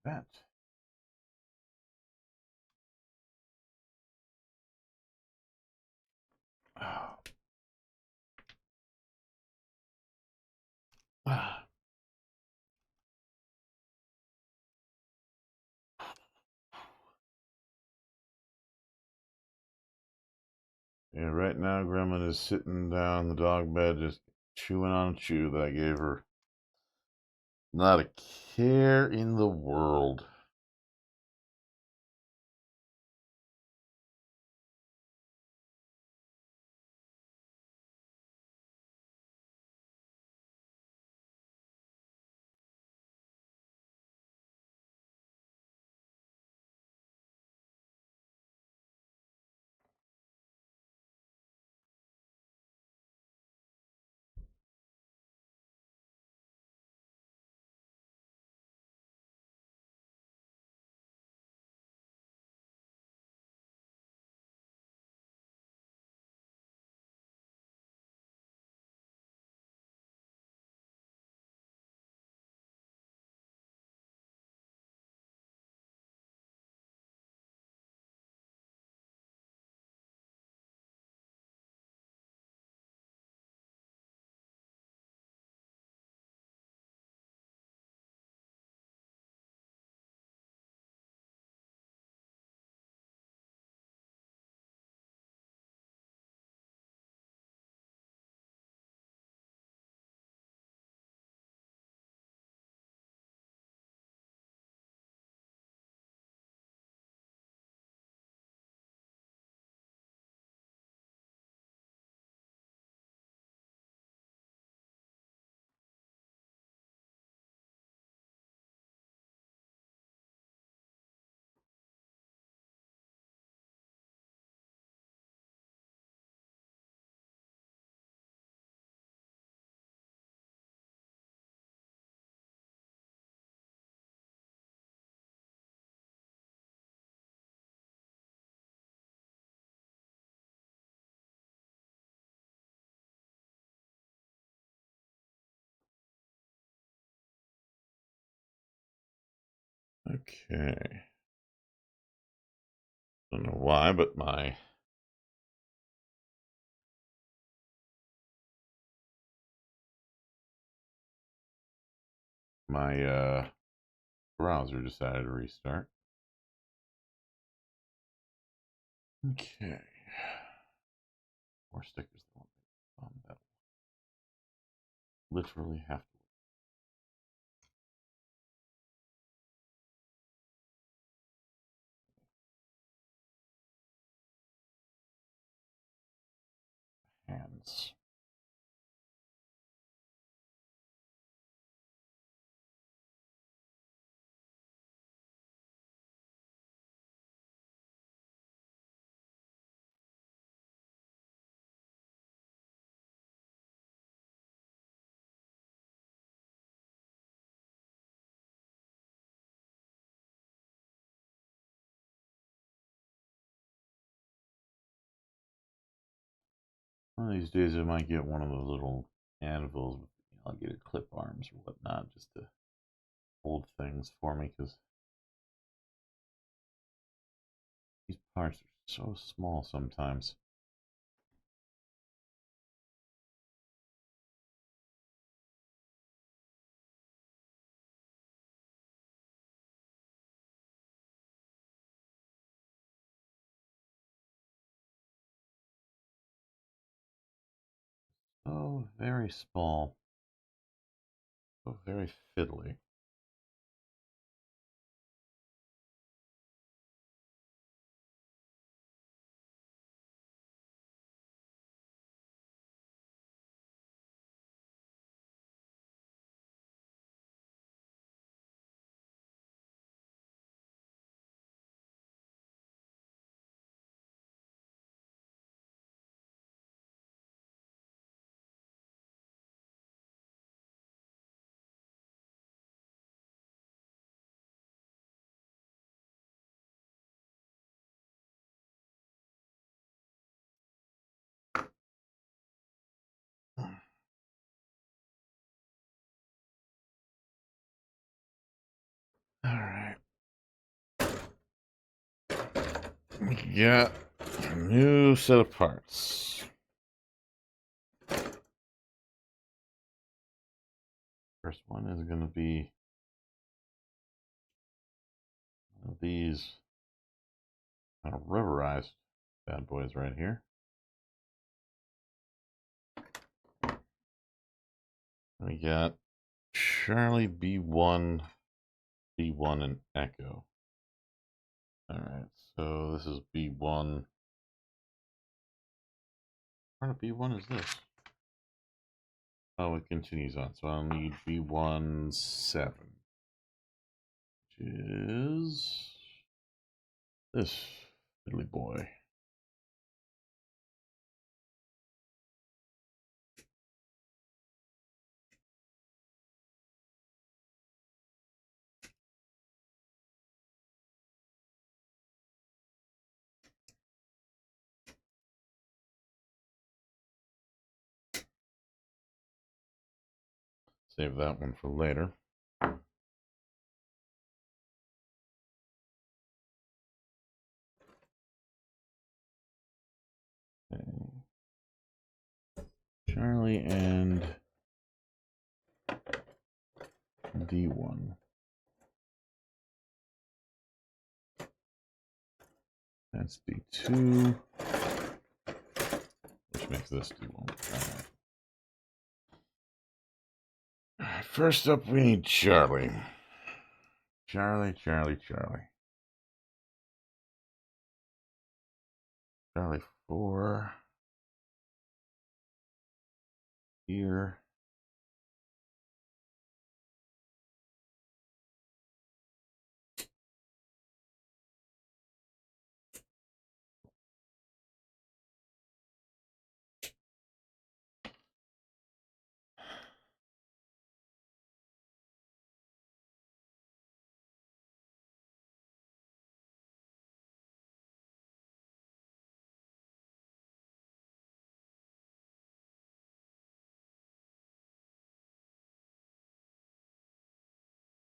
That. Ah. Ah. Yeah, right now Grandma is sitting down the dog bed just chewing on a chew that I gave her. Not a care in the world. Okay. Don't know why, but my browser decided to restart. Okay. More stickers that literally have to. Hands. One of these days I might get one of those little anvils. I'll get a clip arms or whatnot just to hold things for me because these parts are so small sometimes. So very small. So very fiddly. All right. We got a new set of parts. First one is going to be one of these rubberized bad boys right here. We got Charlie B1, B1, and Echo. All right, so this is B1. What part of B1 is this? Oh, it continues on. So I'll need B17, which is this fiddly boy. Save that one for later. Okay. Charlie and D1. That's D2, which makes this D1. All right. First up, we need Charlie. Charlie. Charlie 4. Here.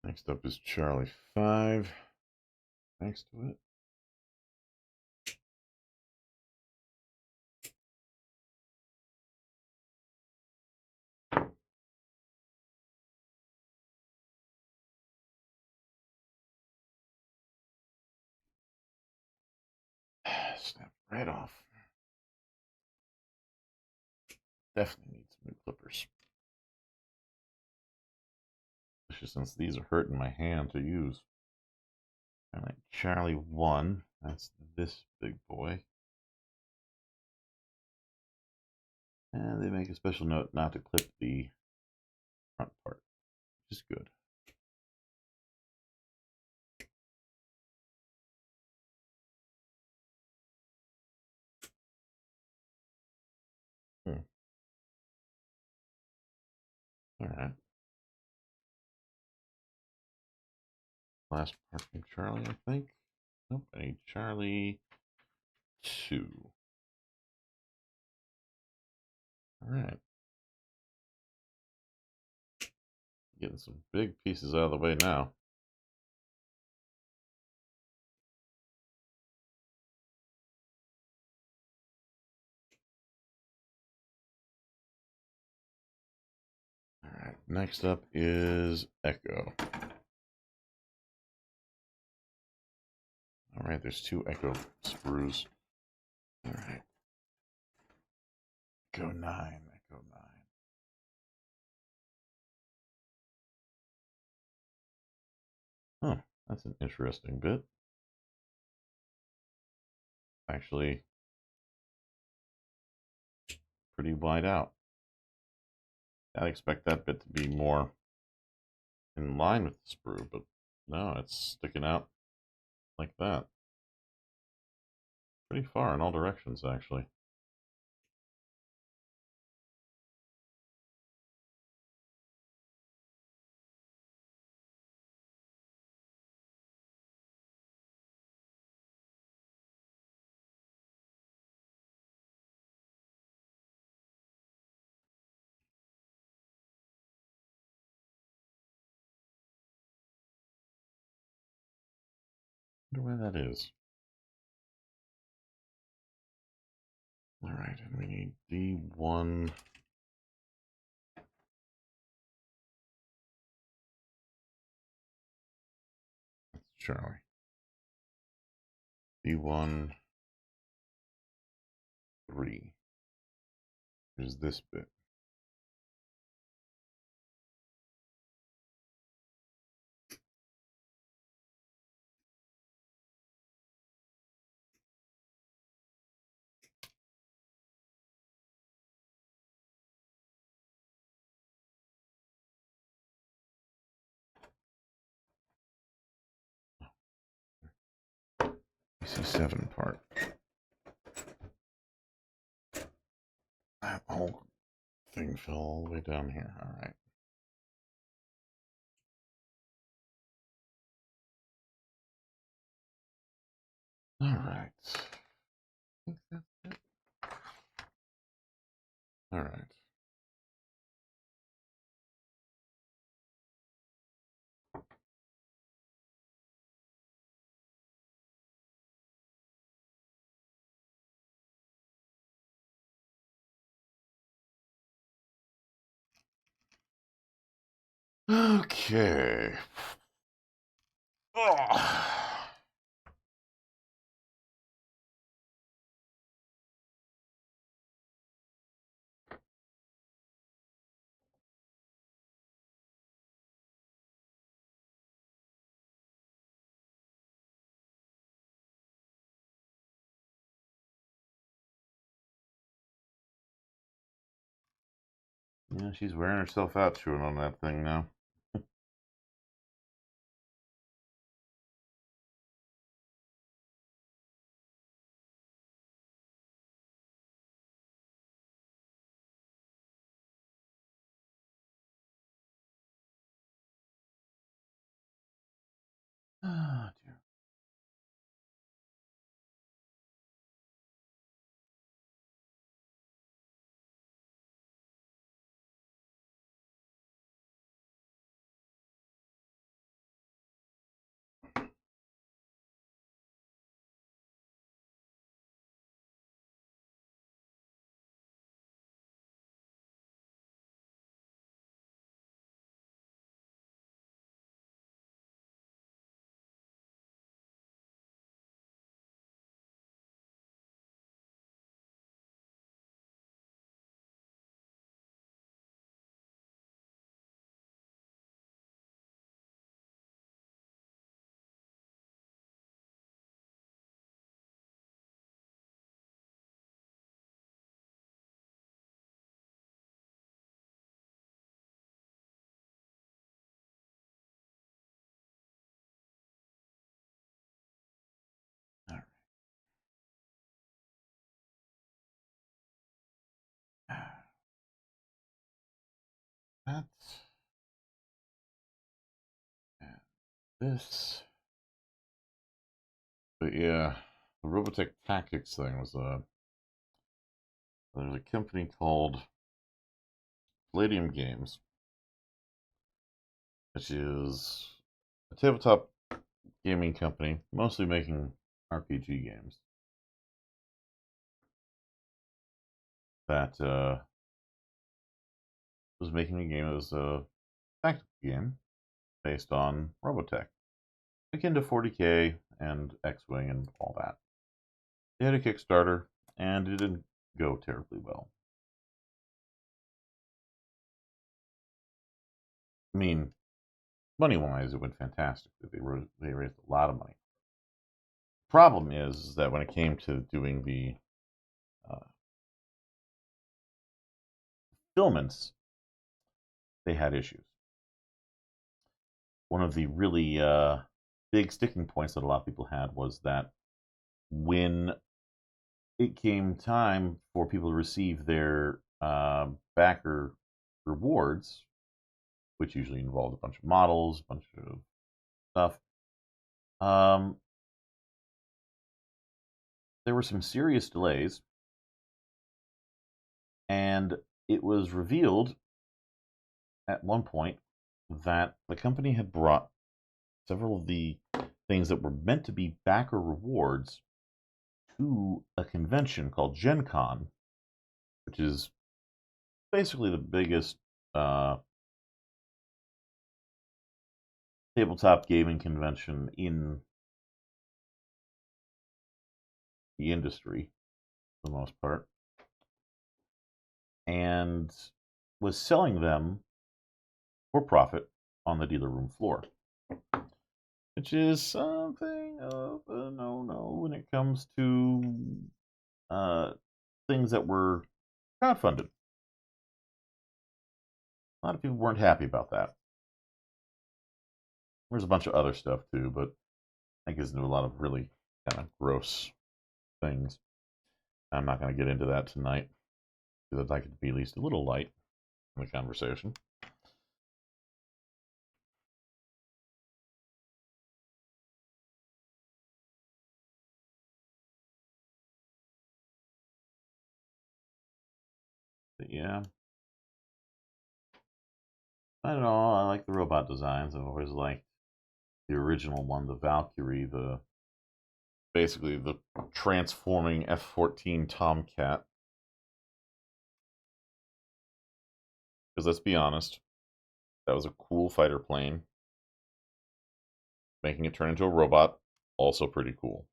Next up is Charlie 5. Next to it. Snap right off. Definitely need some new clippers. Especially since these are hurting my hand to use. All right, Charlie 1. That's this big boy. And they make a special note not to clip the front part, which is good. All right. Last part from Charlie, I think. Nope, I need Charlie 2. All right. Getting some big pieces out of the way now. All right, next up is Echo. All right, there's 2 Echo sprues. All right. Echo 9, Echo 9. That's an interesting bit. Actually, pretty wide out. I'd expect that bit to be more in line with the sprue, but no, it's sticking out like that. Pretty far in all directions, actually. I wonder where that is. Alright, and we need D1. That's Charlie. D1, 3. There's this bit. PC7 part. That whole thing fell all the way down here. Alright. Alright. I think that's it. Alright. Okay. Oh. Yeah, she's wearing herself out chewing on that thing now. Oh, dear. All right. That's and this. But yeah, the Robotech Tactics thing was there's a company called Palladium Games, which is a tabletop gaming company, mostly making RPG games. That was making a game that was a tactical game based on Robotech, akin to 40K and X-Wing and all that. They had a Kickstarter, and it didn't go terribly well. I mean, money-wise, it went fantastic. They raised a lot of money. Problem is that when it came to doing the uh, fulfillments, they had issues. One of the really big sticking points that a lot of people had was that when it came time for people to receive their backer rewards, which usually involved a bunch of models, a bunch of stuff, um, there were some serious delays, and it was revealed at one point that the company had brought several of the things that were meant to be backer rewards to a convention called Gen Con, which is basically the biggest tabletop gaming convention in the industry for the most part, and was selling them for profit on the dealer room floor, which is something of a no-no when it comes to things that were crowdfunded. A lot of people weren't happy about that. There's a bunch of other stuff too, but that gets into a lot of really kind of gross things. I'm not going to get into that tonight because I'd like it to be at least a little light in the conversation. But yeah, I don't know. I like the robot designs. I've always liked the original one, the Valkyrie, the basically the transforming F-14 Tomcat. Because let's be honest, that was a cool fighter plane. Making it turn into a robot, also pretty cool.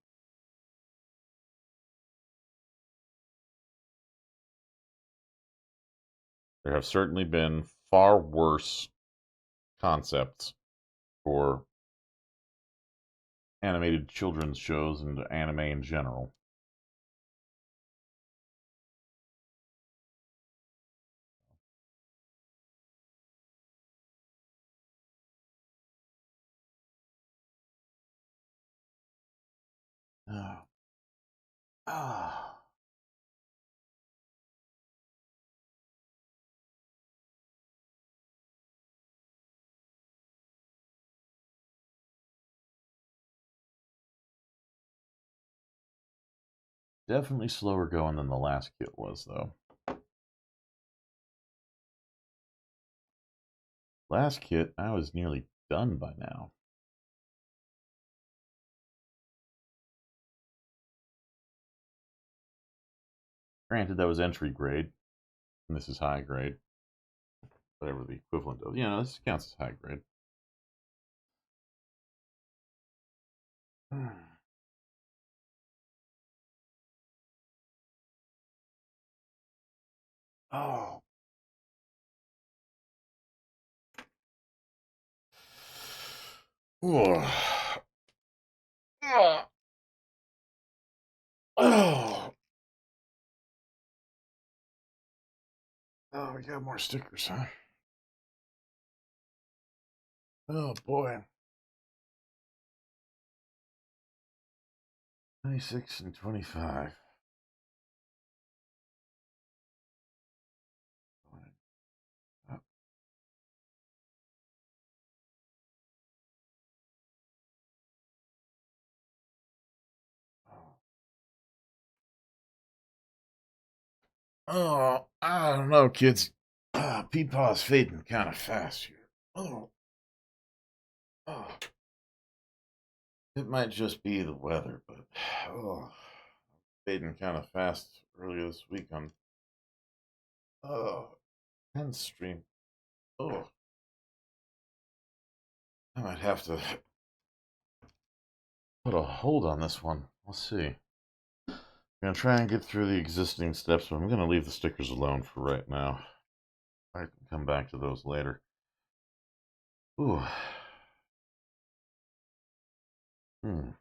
There have certainly been far worse concepts for animated children's shows and anime in general. Oh. Oh. Definitely slower going than the last kit was, though. Last kit, I was nearly done by now. Granted, that was entry grade, and this is high grade. Whatever the equivalent of. This counts as high grade. Oh. Oh. Oh. Oh, we got more stickers, huh? Oh, boy. 26 and 25. Oh, I don't know, kids. Peepaw's fading kind of fast here. Oh. Oh. It might just be the weather, but fading kind of fast earlier this week on 10th stream. Oh, I might have to put a hold on this one. Let's see. I'm gonna try and get through the existing steps, but I'm gonna leave the stickers alone for right now. I can come back to those later. Ooh. I'm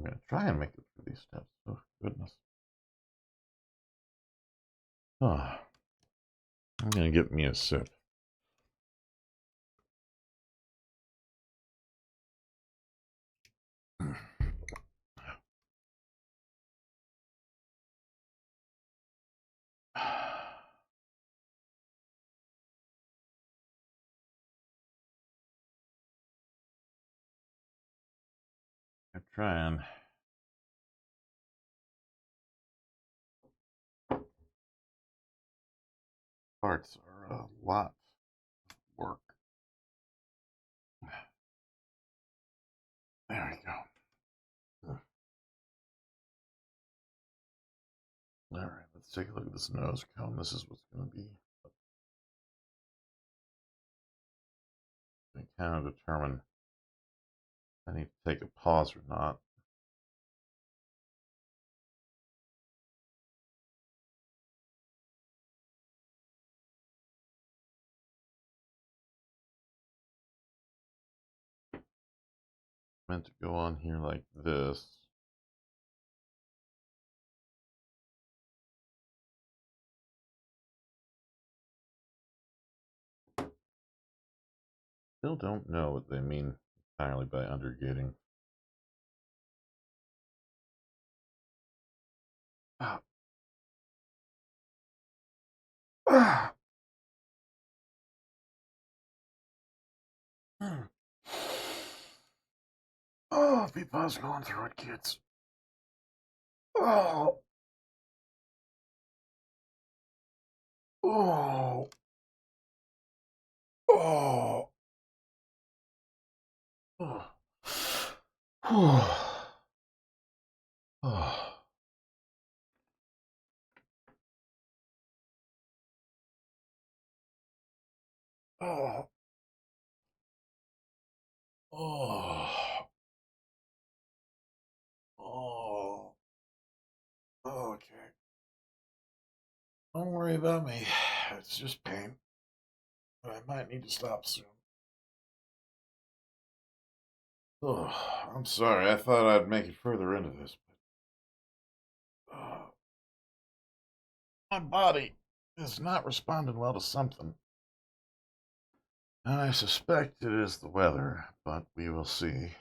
going to try and make it through these steps. Oh, goodness. Oh, I'm going to get me a sip. I'm trying. Parts are a lot of work. There we go. All right, let's take a look at this nose cone. This is what's going to be. I kind of determine if I need to take a pause or not. Meant to go on here like this. Still don't know what they mean entirely by undergating. Ah. Ah. Oh, Peepaw's going through it, kids. Oh. Oh. Oh. Oh. Oh. Oh. Oh. Oh. Oh. Okay. Don't worry about me. It's just pain. But I might need to stop soon. Oh, I'm sorry. I thought I'd make it further into this, but my body is not responding well to something. And I suspect it is the weather, but we will see.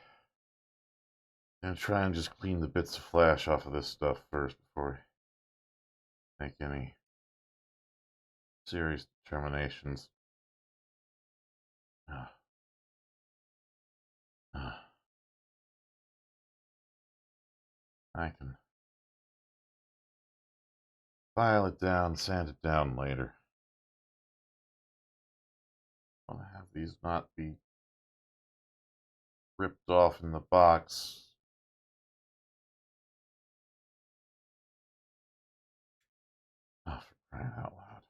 I'm gonna try and just clean the bits of flesh off of this stuff first before I make any serious determinations. Uh, uh, I can file it down, sand it down later. I want to have these not be ripped off in the box. Oh, for crying out loud.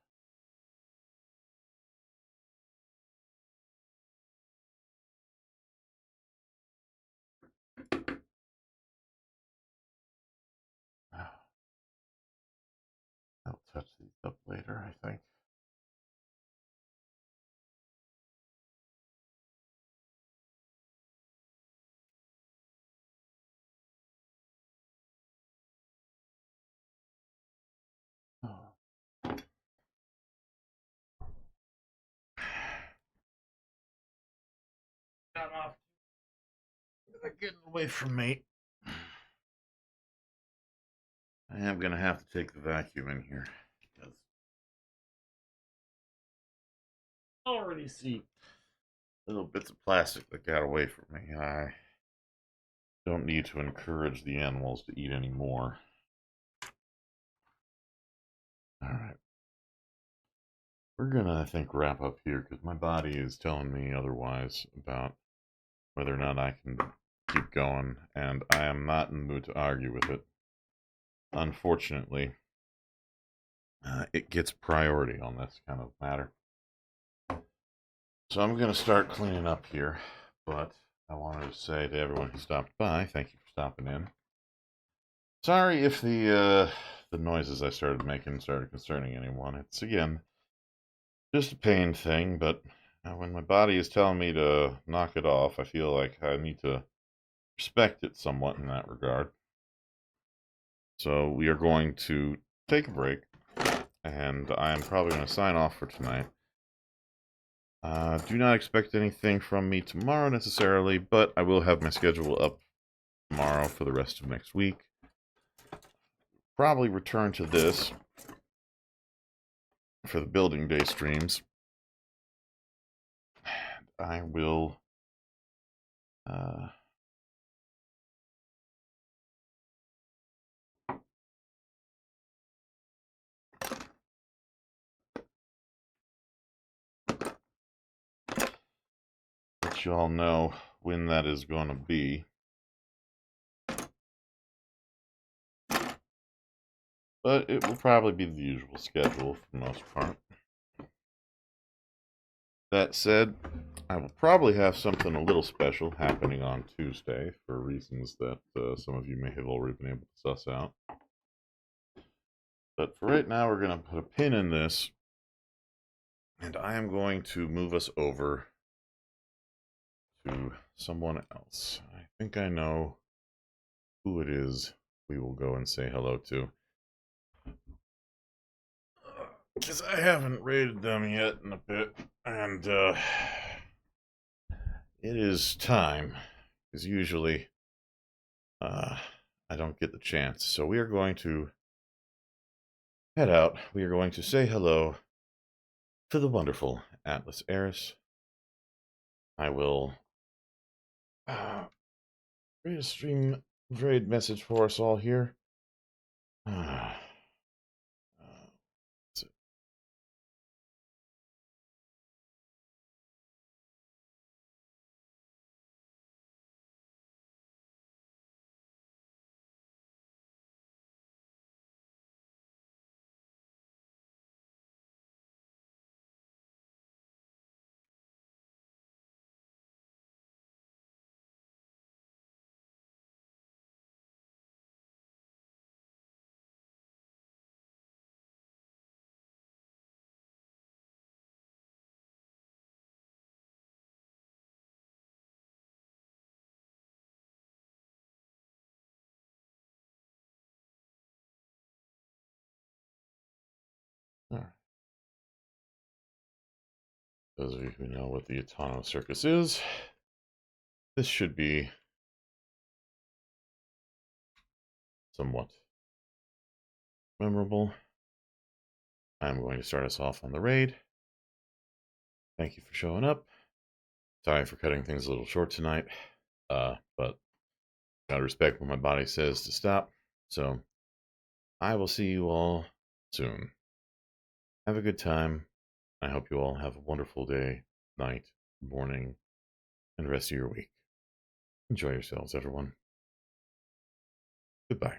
I'll touch these up later, I think. Oh. Got off. They're getting away from me. I am going to have to take the vacuum in here because I already see little bits of plastic that got away from me. I don't need to encourage the animals to eat any more. All right. We're going to, I think, wrap up here because my body is telling me otherwise about whether or not I can keep going, and I am not in the mood to argue with it. Unfortunately, it gets priority on this kind of matter. So I'm going to start cleaning up here, but I wanted to say to everyone who stopped by, thank you for stopping in. Sorry if the noises I started making started concerning anyone. It's, again, just a pain thing, but when my body is telling me to knock it off, I feel like I need to respect it somewhat in that regard. So we are going to take a break, and I'm probably going to sign off for tonight. Do not expect anything from me tomorrow necessarily, but I will have my schedule up tomorrow for the rest of next week. Probably return to this for the building day streams. I will let you all know when that is going to be. But it will probably be the usual schedule for the most part. That said, I will probably have something a little special happening on Tuesday for reasons that some of you may have already been able to suss out. But for right now, we're going to put a pin in this, and I am going to move us over to someone else. I think I know who it is we will go and say hello to. Because I haven't rated them yet in a bit, and it is time, because usually I don't get the chance. So we are going to head out. We are going to say hello to the wonderful Atlas Eris. I will read a stream raid message for us all here. All right. Those of you who know what the Autonomous Circus is, this should be somewhat memorable. I'm going to start us off on the raid. Thank you for showing up. Sorry for cutting things a little short tonight, but gotta respect what my body says to stop. So I will see you all soon. Have a good time. I hope you all have a wonderful day, night, morning, and rest of your week. Enjoy yourselves, everyone. Goodbye.